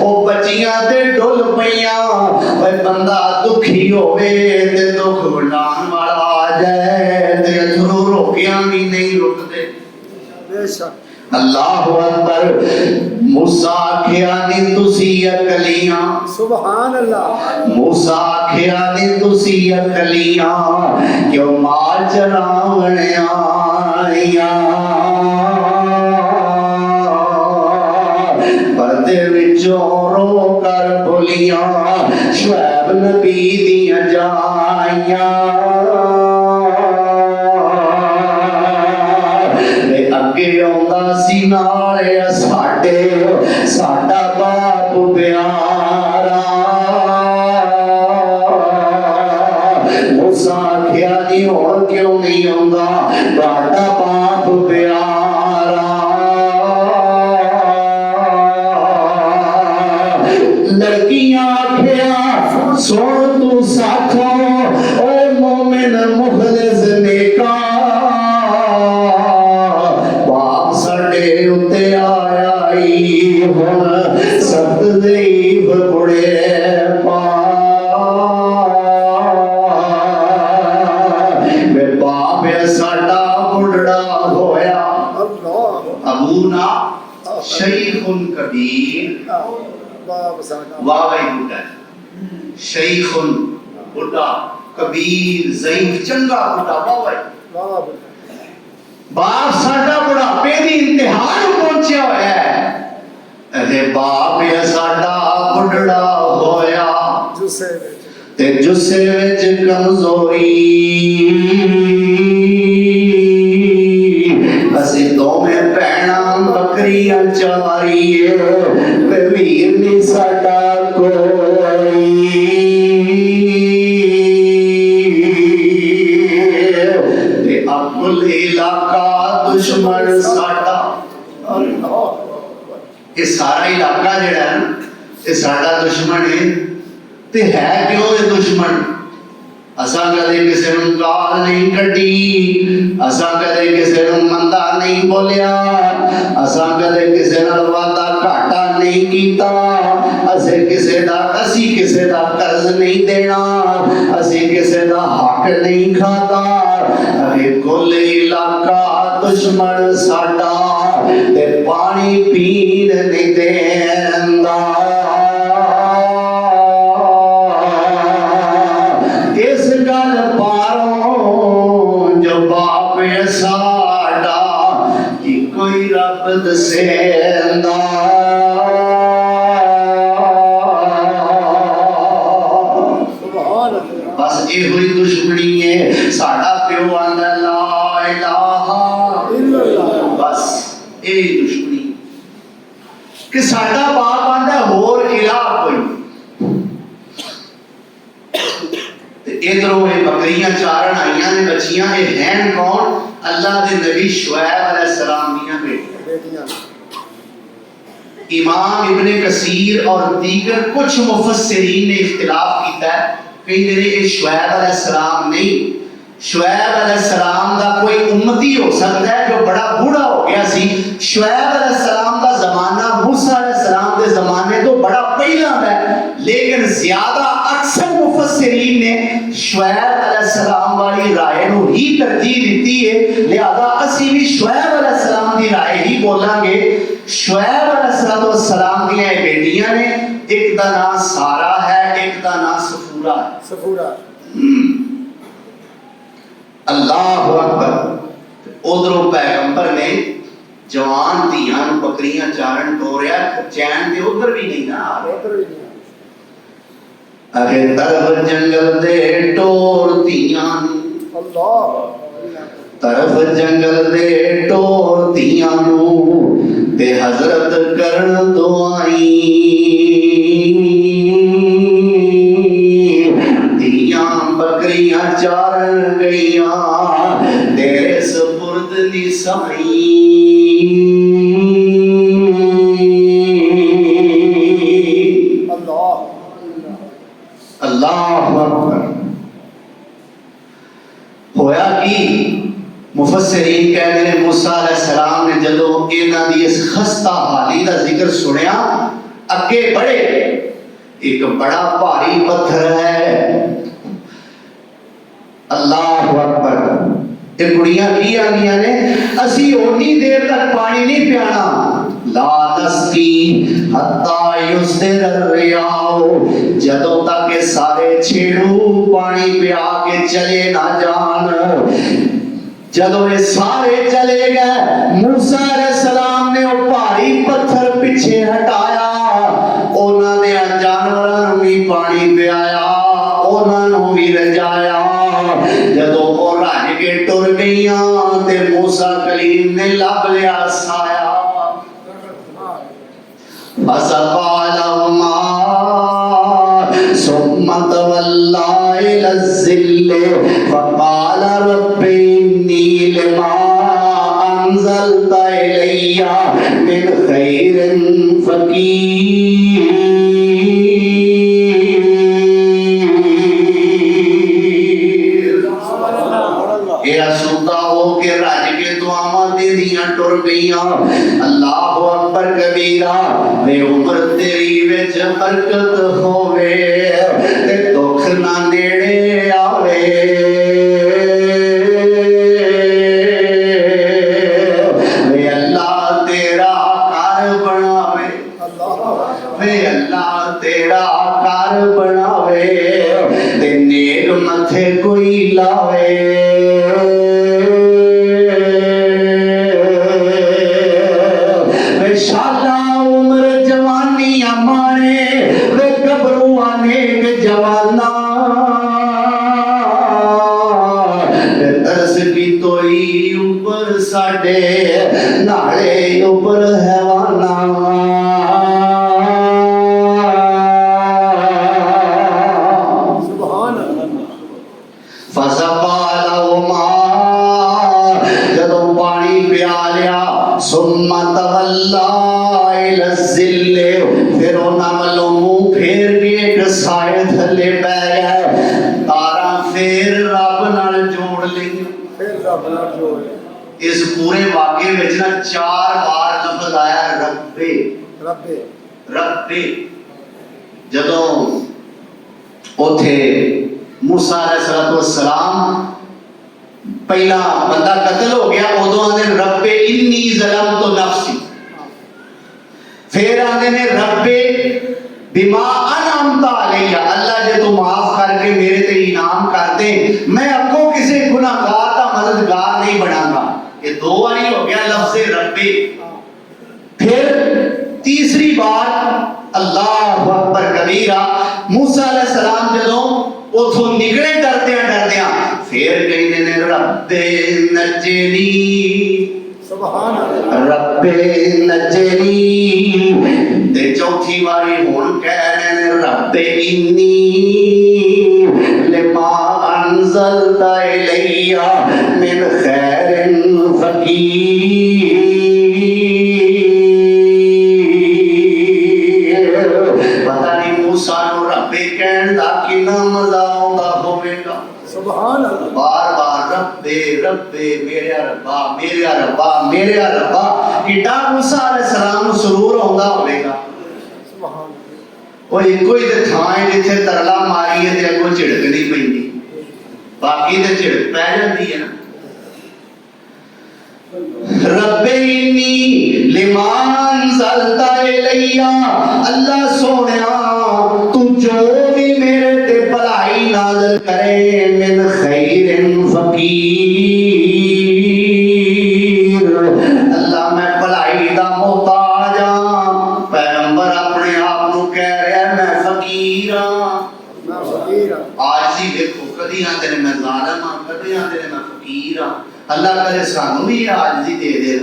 او بچیاں تے ڈول پیاں، بھئی بندہ دکھی ہوئے تے دکھ وڈان والا آ جائے تے اتھرو روکیاں بھی نہیں رکتے۔ بے شک اللہ اکبر۔ موسیٰ آکھیا نہیں تسی اکلیاں، سبحان اللہ۔ موسیٰ آکھیا نہیں تسی اکلیاں کیوں مال چراون آئیاں، پردے وچوں رو کر بولیاں شعیب نبی دیاں جائیاں۔ اگے آندا سی نالے ساڈا باپ پیارا، موسیٰ آکھیا نہیں ہن کیوں نہیں آندا تہاڈا باپ پیارا۔ لڑکیاں آکھیا سن تو ساکھو او مومن مخلص نیکا، سخت ضعیف بڑے پا میں باپ ساڈا بڑھڑا ہویا، ابونا شیخ کبیر، واہ بڑھا شیخ بڑھا کبیر ضعیف چنگا بڑھا، واہ باپ ساڈا بڑھاپے دی انتہا نوں پہنچیا ہوا ہے، اے باپ ساڈا بڑھڑا ہویا تے جسے وچ کمزوری، اسی دوویں بھੈਣਾਂ بکریاں چاریے تے ویر نہیں ساڈا کوئی، تے اپل علاقہ دشمن ساڈا۔ یہ سارا علاقہ جڑا ہے نا یہ ساڈا دشمن ہے، تے ہے کیوں یہ دشمن؟ اساں کدے کسے نوں گال نہیں کڈی، اساں کدے کسے نوں مندا نہیں بولیا، اساں کدے کسے نال وعدہ گھاٹا نہیں کیتا، اسی کسے دا قرض نہیں دینا، اسی کسے دا حق نہیں کھاتا، اے کل علاقہ دشمن ساڈا تے پانی پین نہیں دیندا اس گل پاروں جو باپ ساڈا کہ کوئی رب دسیندا سبحان اللہ بس یہ ہوئی دشمنی ہے ساڈا پیو آندا لا الہ الا اللہ بس یہ دشمنی کہ ساڈا باپ آندا ہور الہ کوئی ادھروں یہ بکریاں چارن آئیاں نے بچیاں یہ ہیں کون اللہ دے نبی شعیب علیہ السلام دیاں بیٹیاں بیٹیاں امام ابن کثیر اور دیگر کچھ مفسرین نے اختلاف کیتا ہے کہیں میرے یہ شعیب علیہ السلام نہیں شعیب علیہ السلام دا کوئی امتی ہو سکتا ہے جو بڑا بوڑھا ہو گیا سی شعیب علیہ السلام دا زمانہ موسیٰ علیہ السلام دے زمانے تو بڑا پہلا ہے لیکن زیادہ اکثر مفسرین نے شعیب علیہ السلام والی رائے نو ہی ترجیح دیتی ہے لہذا اسی بھی شعیب علیہ السلام دی رائے ہی بولیں گے شعیب علیہ السلام دی بیٹیاں نے ایک دا نام سارا ہے ایک دا نام صفورہ ہے صفورہ اللہ اکبر ادھروں پیغمبر نے جوان دھیاں بکریاں چارن ٹوریا چین تے ادھر بھی نہیں نہ آ رہے اگے طرف جنگل دے ٹور دھیاں اللہ طرف جنگل دے ٹور دھیاں نو تے حضرت کرن دعائی دھیاں بکریاں چارن گئیاں تیرے سپرد نسائی اللہ اکبر ہویا کی مفسرین کہتے ہیں موسیٰ علیہ السلام نے جدو انہاں دی اس خستہ حالی دا ذکر سنیا اگے بڑھے ایک بڑا بھاری پتھر ہے اللہ اکبر یہ کڑیاں کی آنیاں نے اسی اونی دیر تک پانی نہیں پیانا لا نسقی حتی یصدر الریاء جدوں تک کہ سارے چھیڑو پانی پیا کے چلے نہ جان جدوں یہ سارے چلے گئے موسیٰ علیہ السلام نے وہ بھاری پتھر پیچھے ہٹایا انہاں نے جانوراں بھی پانی پیا انہوں بھی رجایا جدو وہ رج کے ٹر گئیاں تے موسیٰ کلیم نے لب لیا سایا فسقى لهما ثم تولى إلى الظل فقال رب إني لما أنزلت إلي من خير فقير سوتا ہو کے راج کے دعاواں دے دیاں ٹر گئیاں اللہ اکبر کبیرہ بے عمر تیری وچ برکت ہووے تے دکھ نہ نیڑے آوے بے اللہ تیرا کار بناوے بے اللہ تیرا کار بناوے تے نیک متھے کوئی لاوے نالے اوپر حیوانا سبحان اللہ فسقى لهما جدو پانی پیا لیا ثم تولى الى الظل پھر انہاں والوں منہ پھیر کے ایک سائے تھلے پہ گئے تارا پھر رب نال جوڑ لی پھر رب نال جوڑ لی اس پورے واقعے میں نا 4 بار لفظ آیا رب رب جدوں اوتھے موسیٰ علیہ السلام پہلا بندہ قتل ہو گیا ادو آدھے رب انی ظلمت نفسی، پھر آدھے نے رب بما انعمت علیہ، اللہ جے تو معاف کر کے میرے تے انعام کر دے میں اگوں کسی گناہگار کا مددگار نہیں بنا گا. یہ دو باری ہو گیا لفظ رب. پھر تیسری بار اللہ اکبر کبیرہ، موسیٰ علیہ السلام جدوں اتھوں نکلے ڈردیاں پھر کہندے نے رب نجنی، سبحان اللہ، رب نجنی. تے چوتھی باری ہن کہہ رہے نے رب انی لما انزلت الی من خیر فقیر. پتہ نہیں موسیٰ نو رب کہن دا کنا مزہ آوندا ہوے گا. سبحان اللہ، بار بار رب رب میرے ربا میرے ربا میرے ربا، کڈا موسیٰ علیہ السلام نو سرور آوندا ہوے گا. سبحان اللہ، وہ ایکو ہی تے تھاں ہے جتھے ترلا ماری ہے تے اگوں جھڑک نہیں پیندی، باقی تے جھڑک پہ جاندی ہے نا. رب انی لما انزلت الی، اللہ سونیا تو جو بھی میرے تے بھلائی نازل کرے من خیر فقیر، اللہ میں بھلائی دا محتاج ہاں. پیغمبر اپنے آپ نو کہہ رہا ہے میں فقیر ہاں. میں فقیر ہوں. آج ہی دیکھو کدی آتے نے میں ظالم ہاں، کدی آتے نے میں فقیر ہاں. اللہ کرے سانو بھی عاجزی دے دے.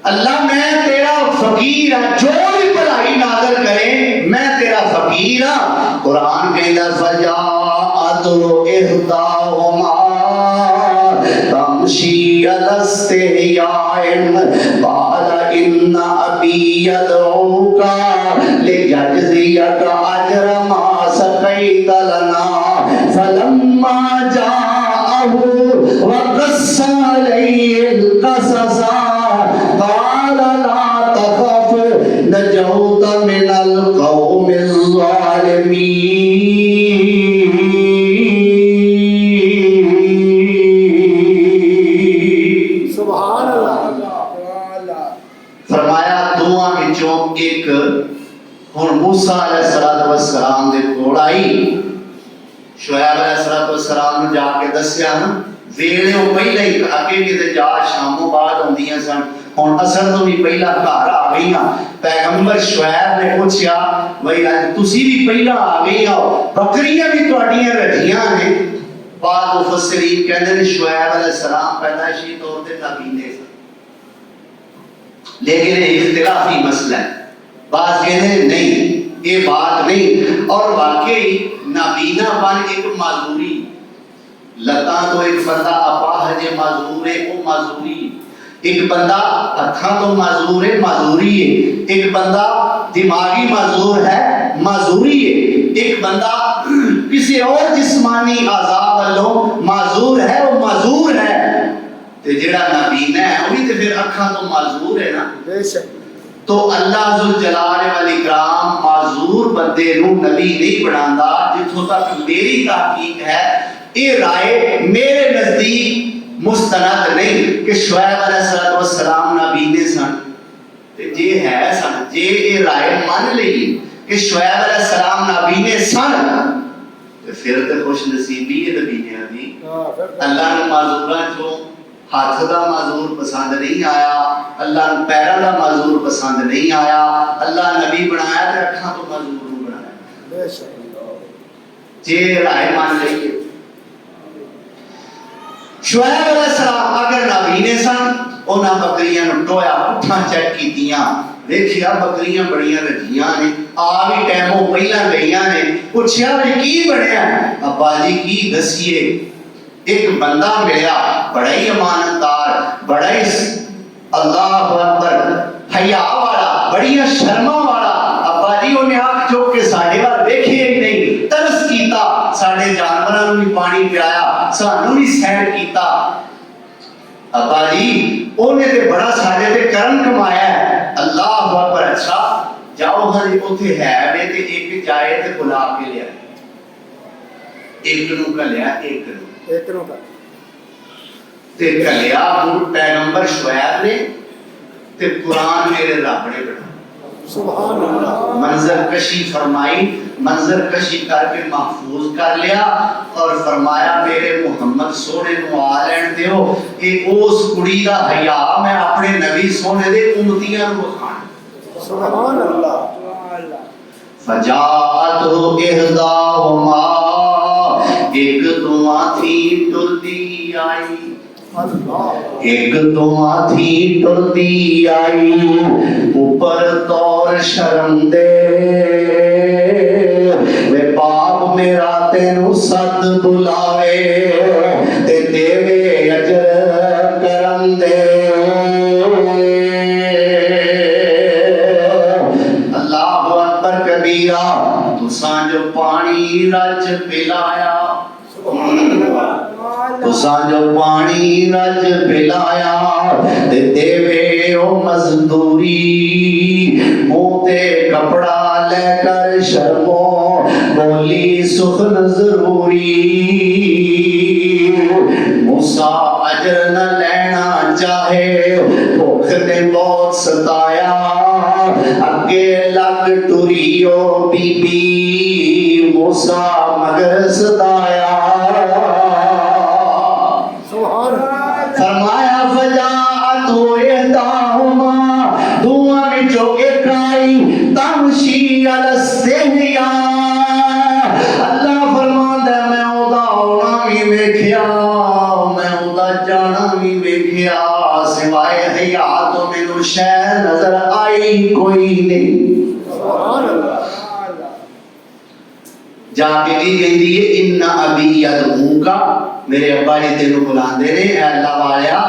اللہ میں تیرا فقیر ہاں، جو بھی بھلائی نازل کرے میں تیرا فقیر ہاں. قرآن کہندا فجاءت احداہما تمشی علی استحیاء قال ان ابی یدعوک لیجزیک اجر ما سقیت لنا فلما جاءه وقص علیہ القصص قال لا تخف نجوت من القوم الظالمین. سبحان اللہ، سبحان اللہ. فرمایا دعا وچوں ایک ہن موسیٰ علیہ السلام دے کول آئی. شعیب علیہ السلام نے جا کے دسیا نا ویلے پہلے ہی اگے کتے جا شاموں بعد ہوندیاں سن، ہن اثر تو بھی پہلا گھر آ گئیاں. پیغمبر شعیب نے پوچھیا بھئی تسی بھی پہلا آ گئی ہو، بکریاں بھی تہاڈیاں رکھیاں نے. بعض مفسرین کہندے نے شعیب علیہ السلام پیدائشی طور تے نبی نے، لیکن یہ اختلافی مسئلہ ہے. بعض کہتے ہیں نہیں یہ بات نہیں. اور واقعی نابینا پن ایک معذوری، لتاں تو ایک بندہ اپاہج معذور ہے وہ معذوری، ایک بندہ ہتھاں تو معذور ہے معذوری ہے، ایک بندہ دماغی معذور ہے معذوری ہے، ایک بندہ کسی اور جسمانی اعضاء والوں معذور ہے وہ معذور ہے. تے جڑا نابینا ہے وہ بھی تے پھر اکھاں تو معذور ہے نا. بے شک. تو اللہ ذوالجلال والاکرام معذور بندے نو نبی نہیں بناندا. جتھوں تک میری تحقیق ہے یہ رائے میرے نزدیک مستند نہیں کہ شعیب علیہ السلام نبی سن. جے ہے سن، جے یہ رائے مان لئی کہ شعیب علیہ السلام نبی سن تو پھر تو خوش نصیبی ہے نبیوں دی. اللہ نے معذوراں چوں ہاتھ دا معذور پسند نہیں آیا، اللہ نے پیراں دا معذور پسند نہیں آیا. اللہ نبی بنایا تے اکھاں تو معذور نوں بنایا. بے شک. جے رائے مان لئیے شعیب علیہ السلام اگر نبی نے سن انہاں بکریاں نوں ٹویا اٹھاں چیک کیتیاں، دیکھیا بکریاں بڑیاں رجیاں نے، آ بھی ٹائموں پہلا گئیاں نے. پوچھیا بھی کی بنیا؟ ابا جی کی دسیے؟ ایک بندہ ملیا بڑا ہی امانتدار، بڑا ہی اللہ اکبر حیا والا، بڑی شرما والا. ابا جی انہیں آنکھ چوک کے ساڈے وال دیکھے ہی نہیں، ترس کیتا، ساڈے جانوراں نوں بھی پانی پلایا، سانوں بھی سیر کیتا. ابا جی انہیں تے بڑا ساڈے تے کرم کمایا ہے. اللہ اکبر. اچھا جاؤ ہاں اوتھے ہے نے تے ایک جائے تے بلا کے لیا، ایک نوں کا لیا ایک نوں. تے کلیا پیغمبر شعیب نے تے قرآن میرے رب نے بنا سبحان اللہ منظر کشی فرمائی منظر کشی کر کے محفوظ کر لیا اور فرمایا میرے محمد سونے نو آ لین دیو کہ اس کڑی دا حیا میں اپنے نبی سونے دے امتیاں نو بخانا سبحان اللہ فجاءتو احداہما ایک دعا تھی ٹردی آئی اللہ ایک دعا تھی ٹردی آئی اوپر طور شرم دے وے باپ میرا تینو صد بلاوے تے دیوے اجر کرم دے اللہ اکبر کبیرہ تساں جو پانی رج پلایا تساں جو پانی رج پلایا تے دیوے او مزدوری منہ تے کپڑا لے کر شرمو بولی سخن ضروری موسیٰ اجر نہ لینا چاہے بھوک نے بہت ستایا اگے لگ ٹریو بی بی موسیٰ مگر ستایا فرمایا فجاءتو احداہما دعا وچوں ایک آئی تمشی علی الاستحیا اللہ فرماندا ہے میں اودا آنا بھی ویکھیا میں اودا جانا بھی ویکھیا سوائے حیا تو مینوں شے نظر آئی کوئی نہیں سبحان اللہ جا کے دی کہندی ہے ان ابی یدعوکا میرے ابا جی تینوں بلاندے نے اے اللہ والیا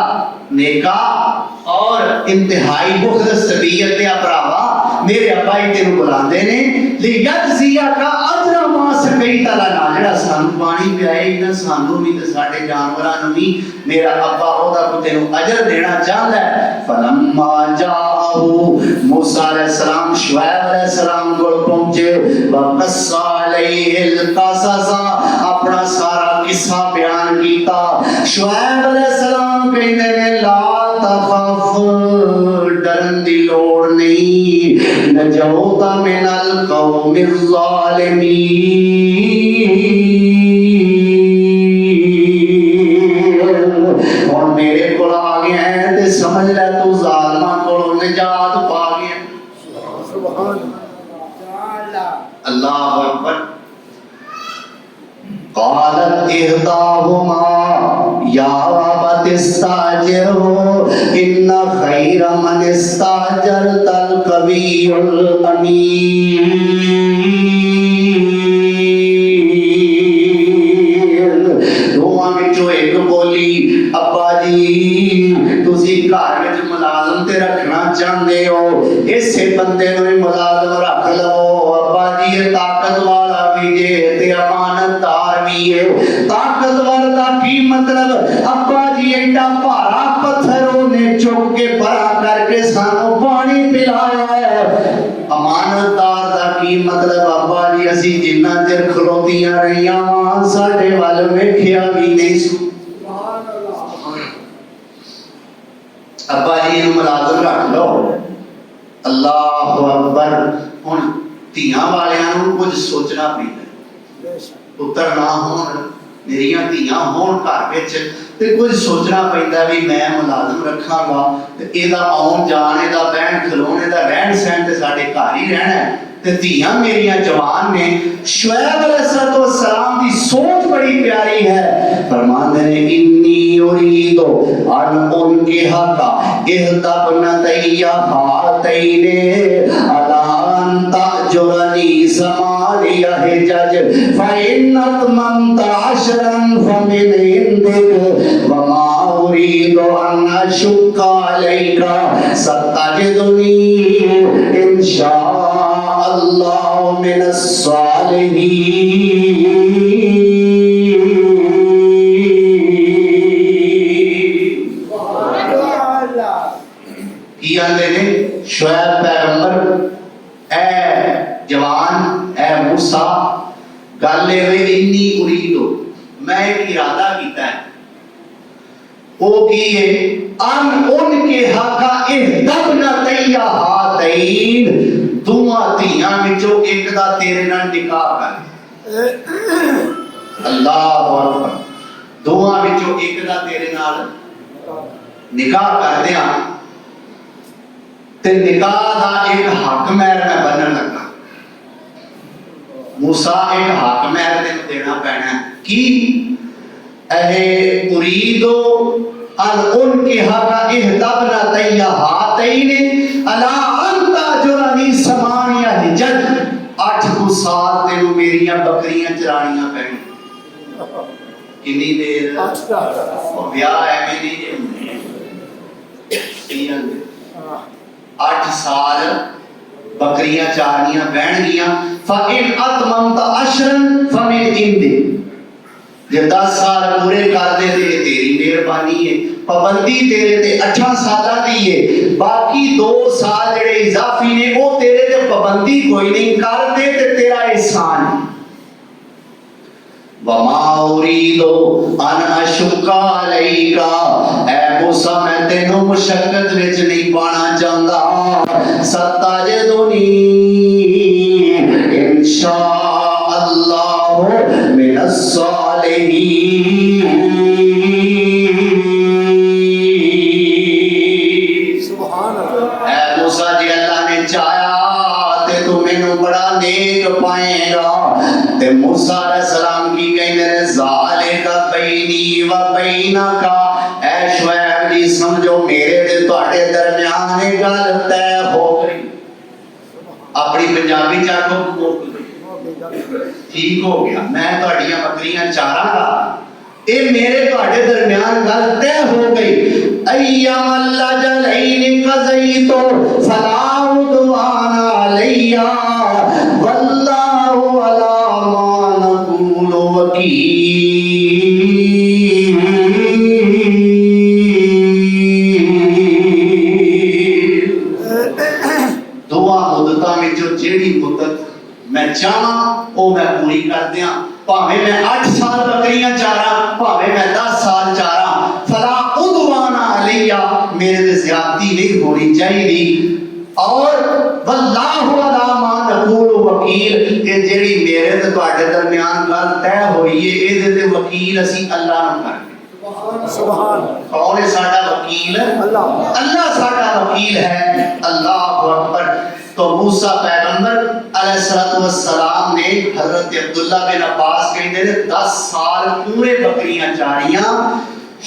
نیکا اور انتہائی مخلص طبیعت دے اپراوا میرے ابا جی تینوں بلاندے نے لیجزیا کا اجر ما سقیت لنا جڑا سانو پانی پیائے نہ سانو بھی تے ساڈے جانوراں نوں بھی میرا ابا اودا کو تینوں اجر دینا چاہندا ہے فلما جاء موسیٰ علیہ السلام شعیب علیہ السلام کو پہنچے وقص علیہ القصص اپنا سارا قصہ بیان کیتا شعیب علیہ السلام کہندے نے لا تخف ڈرن دی لوڑ نہیں نجوت من القوم الظالمین اور میرے کو آ گیا ہے تے سمجھ لے تو ظالماں کو نجات پا گیا سبحان اللہ اکبر قالت احداہما یا ابت استاجرہ ان خیر من استاجرت القوی الامین دونوں وچوں ایک بولی ابا جی تسی گھر وچ ملازم تے رکھنا چاہندے ہو اسے بندے نوں ہی ملازم رکھ لو ابا جی یہ طاقت والا بھی جے تے امانت دار بھی ہے طاقتور دا کی مطلب ابا جی ایڈا بھارا پتھر نے چک کے بڑا کر کے سانو پانی پلایا ہے امانت دار دا کی مطلب ابا جی اسی جنہ چر کھلوتیاں رہیاں وہاں ساڈے ول ویکھیا بھی نہیں سو ابا جی نو ملازم رکھ لو اللہ اکبر ہن تیاں والیاں نوں کچھ سوچنا پیندا پتر نہ ہون میریاں تیاں ہون گھر وچ تے کچھ سوچنا پیندا بھی میں ملازم رکھاں گا تے اے دا آن جان اے دا بہن کھلونے دا رہن سہن تے ساڈے گھر ہی رہنا ہے تے تیاں میریاں جوان نے شعیب علیہ السلام دی سوچ بڑی پیاری ہے فرماندے نے انی اريد ان انكحك احدى ابنتي هاتين على ان تأجرني ثمانية حجج فإن أتممت عشرا فمن عندك وما أريد أن أشق عليك ستجدني إن شاء الله من الصالحين شعیب پیغمبر اے جوان اے موسیٰ گل اے انی اريد میں ایک ارادہ کیتا ہے وہ کیے ان کے حقا اہدبنا تیہ ہاتین دعا تیاں وچوں ایک دا تیرے نال نکاح کر اللہ اکبر دعا وچوں ایک دا تیرے نال نکاح کر دیاں تے نکاح دا ایک حق مہر میں بنن لگا موسیٰ ایک حق مہر دینا پینا ہے کی اریدو ان کے حق اہدبنا تیہ ہاتین الا انت جرانی سمانیہ حجج 8 سال تینوں میریاں بکریاں چرانیاں پہنی کنی دیر بیاہ ہے میری 8 سال بکریاں چارنیاں بہن گیاں فَإِنْ أَتْمَمْتَ عَشْرًا فَمِنْ عِنْدِكَ جب 10 سال پورے کر دے تے تیری مہربانی ہے پابندی تیرے تے 8 سالہ دی ہے باقی 2 سال جڑے اضافی نے وہ تیرے تے پابندی کوئی نہیں کر دے تے تیرا احسان ہے وَمَا أُرِيدُ أَنْ أَشُقَّ عَلَيْكَ اے موسیٰ میں تینوں مشقت وچ نہیں پانا چاہتا سَتَجِدُنِي انشاء اللہ من الصالحین سبحان اللہ اے موسیٰ جی اللہ نے چاہیا تے تو مینوں بڑا نیک پائے گا تے موسیٰ علیہ السلام کی کہیں ذالک بینی و بینک اے شعیب جی سمجھو میرے تے تواڈے درمیان گل طے ہو گئی اپنی پنجابی چاکو ٹھیک ہو گیا میں تواڈیاں بکریاں چاراں گا اے میرے تواڈے درمیان گل طے ہو گئی ایام الجلین قضیت فلا عدوان علی واللہ علی ما نقول وکیل دعا مدتاں وچوں جیڑی مدت میں چاہاں وہ میں پوری کر دیاں پاویں میں 8 سال بکریاں چاراں پاویں میں 10 سال چاراں فلا عدوان علیہ میرے تے زیادتی نہیں ہونی چاہیے اور واللہ علی ما نقول وکیل کہ جیڑی میرے تے تواڈے درمیان گل طے ہوئی ہے اے دے وکیل اسی اللہ نوں کر سبحان کون ہے ساڈا وکیل اللہ اللہ ساڈا وکیل ہے اللہ اکبر تو موسیٰ پیغمبر علیہ السلام نے حضرت عبداللہ بن عباس کہتے ہیں 10 سال پورے بکریاں چاریاں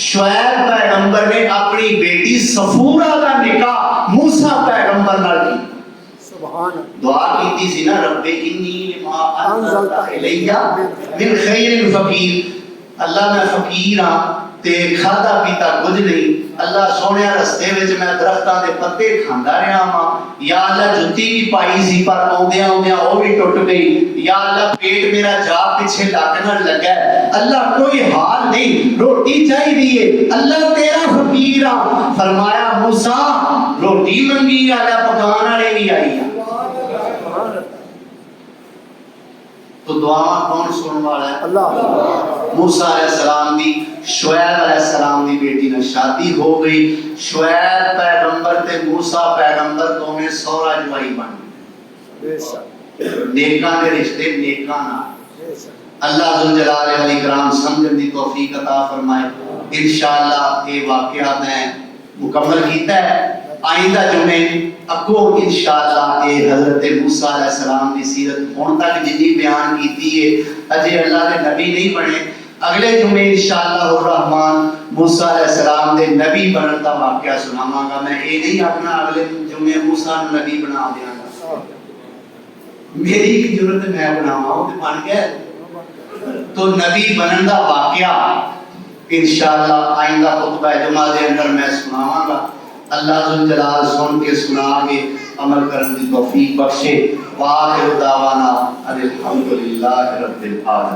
شعیب پیغمبر نے اپنی بیٹی صفورہ کا نکاح موسیٰ پیغمبر نال کی سبحان دعا کیتی سی نا رب انی لما انزلت الیہ من خیر فقیر اللہ میں فقیر ہاں تے کھادا پیتا کچھ نہیں اللہ سونے رستے وچ میں درختاں دے پتے کھاندا رہا ہاں یا اللہ جُتی بھی پائی سی پر اوندیاں اوندیاں او بھی ٹوٹ گئی یا اللہ پیٹ میرا جا پیچھے لگنا لگا ہے اللہ کوئی حال نہیں روٹی چاہیے اللہ تیرا فقیر ہاں فرمایا موسیٰ روٹی منگی اللہ پکان والے بھی آئی ہیں تو دعا کون سننے والا ہے اللہ موسیٰ علیہ السلام دی شعیب علیہ السلام دی بیٹی نے شادی ہو گئی شعیب پیغمبر تے موسیٰ پیغمبر تو میں سورا جوائی بن بے شک نیکاں دے رشتے نیکاں نہ بے شک اللہ ذوالجلال والاکرام سمجھن دی توفیق عطا فرمائے انشاءاللہ یہ واقعہ میں مکمل کیتا ہے آئندہ جمعے اگوں انشاءاللہ یہ حضرت موسیٰ علیہ السلام کی سیرت ہون تک جنی بیان کیتی ہے اجے اللہ کے نبی نہیں بنے اگلے جمعے انشاءاللہ الرحمن موسیٰ علیہ السلام دے نبی بنن دا واقعہ سناواں گا میں یہ نہیں اپنا اگلے جمعے موسیٰ نو نبی بنا دیاں گا میری کی ضرورت میں بناواں او تے بن گیا تو نبی بنن دا واقعہ انشاءاللہ آئندہ خطبہ جمعہ دے اندر میں سناواں گا اللہ ذوالجلال سن کے سنا کے عمل کرن دی توفیق بخشے وآخر دعوانا الحمدللہ رب العالمین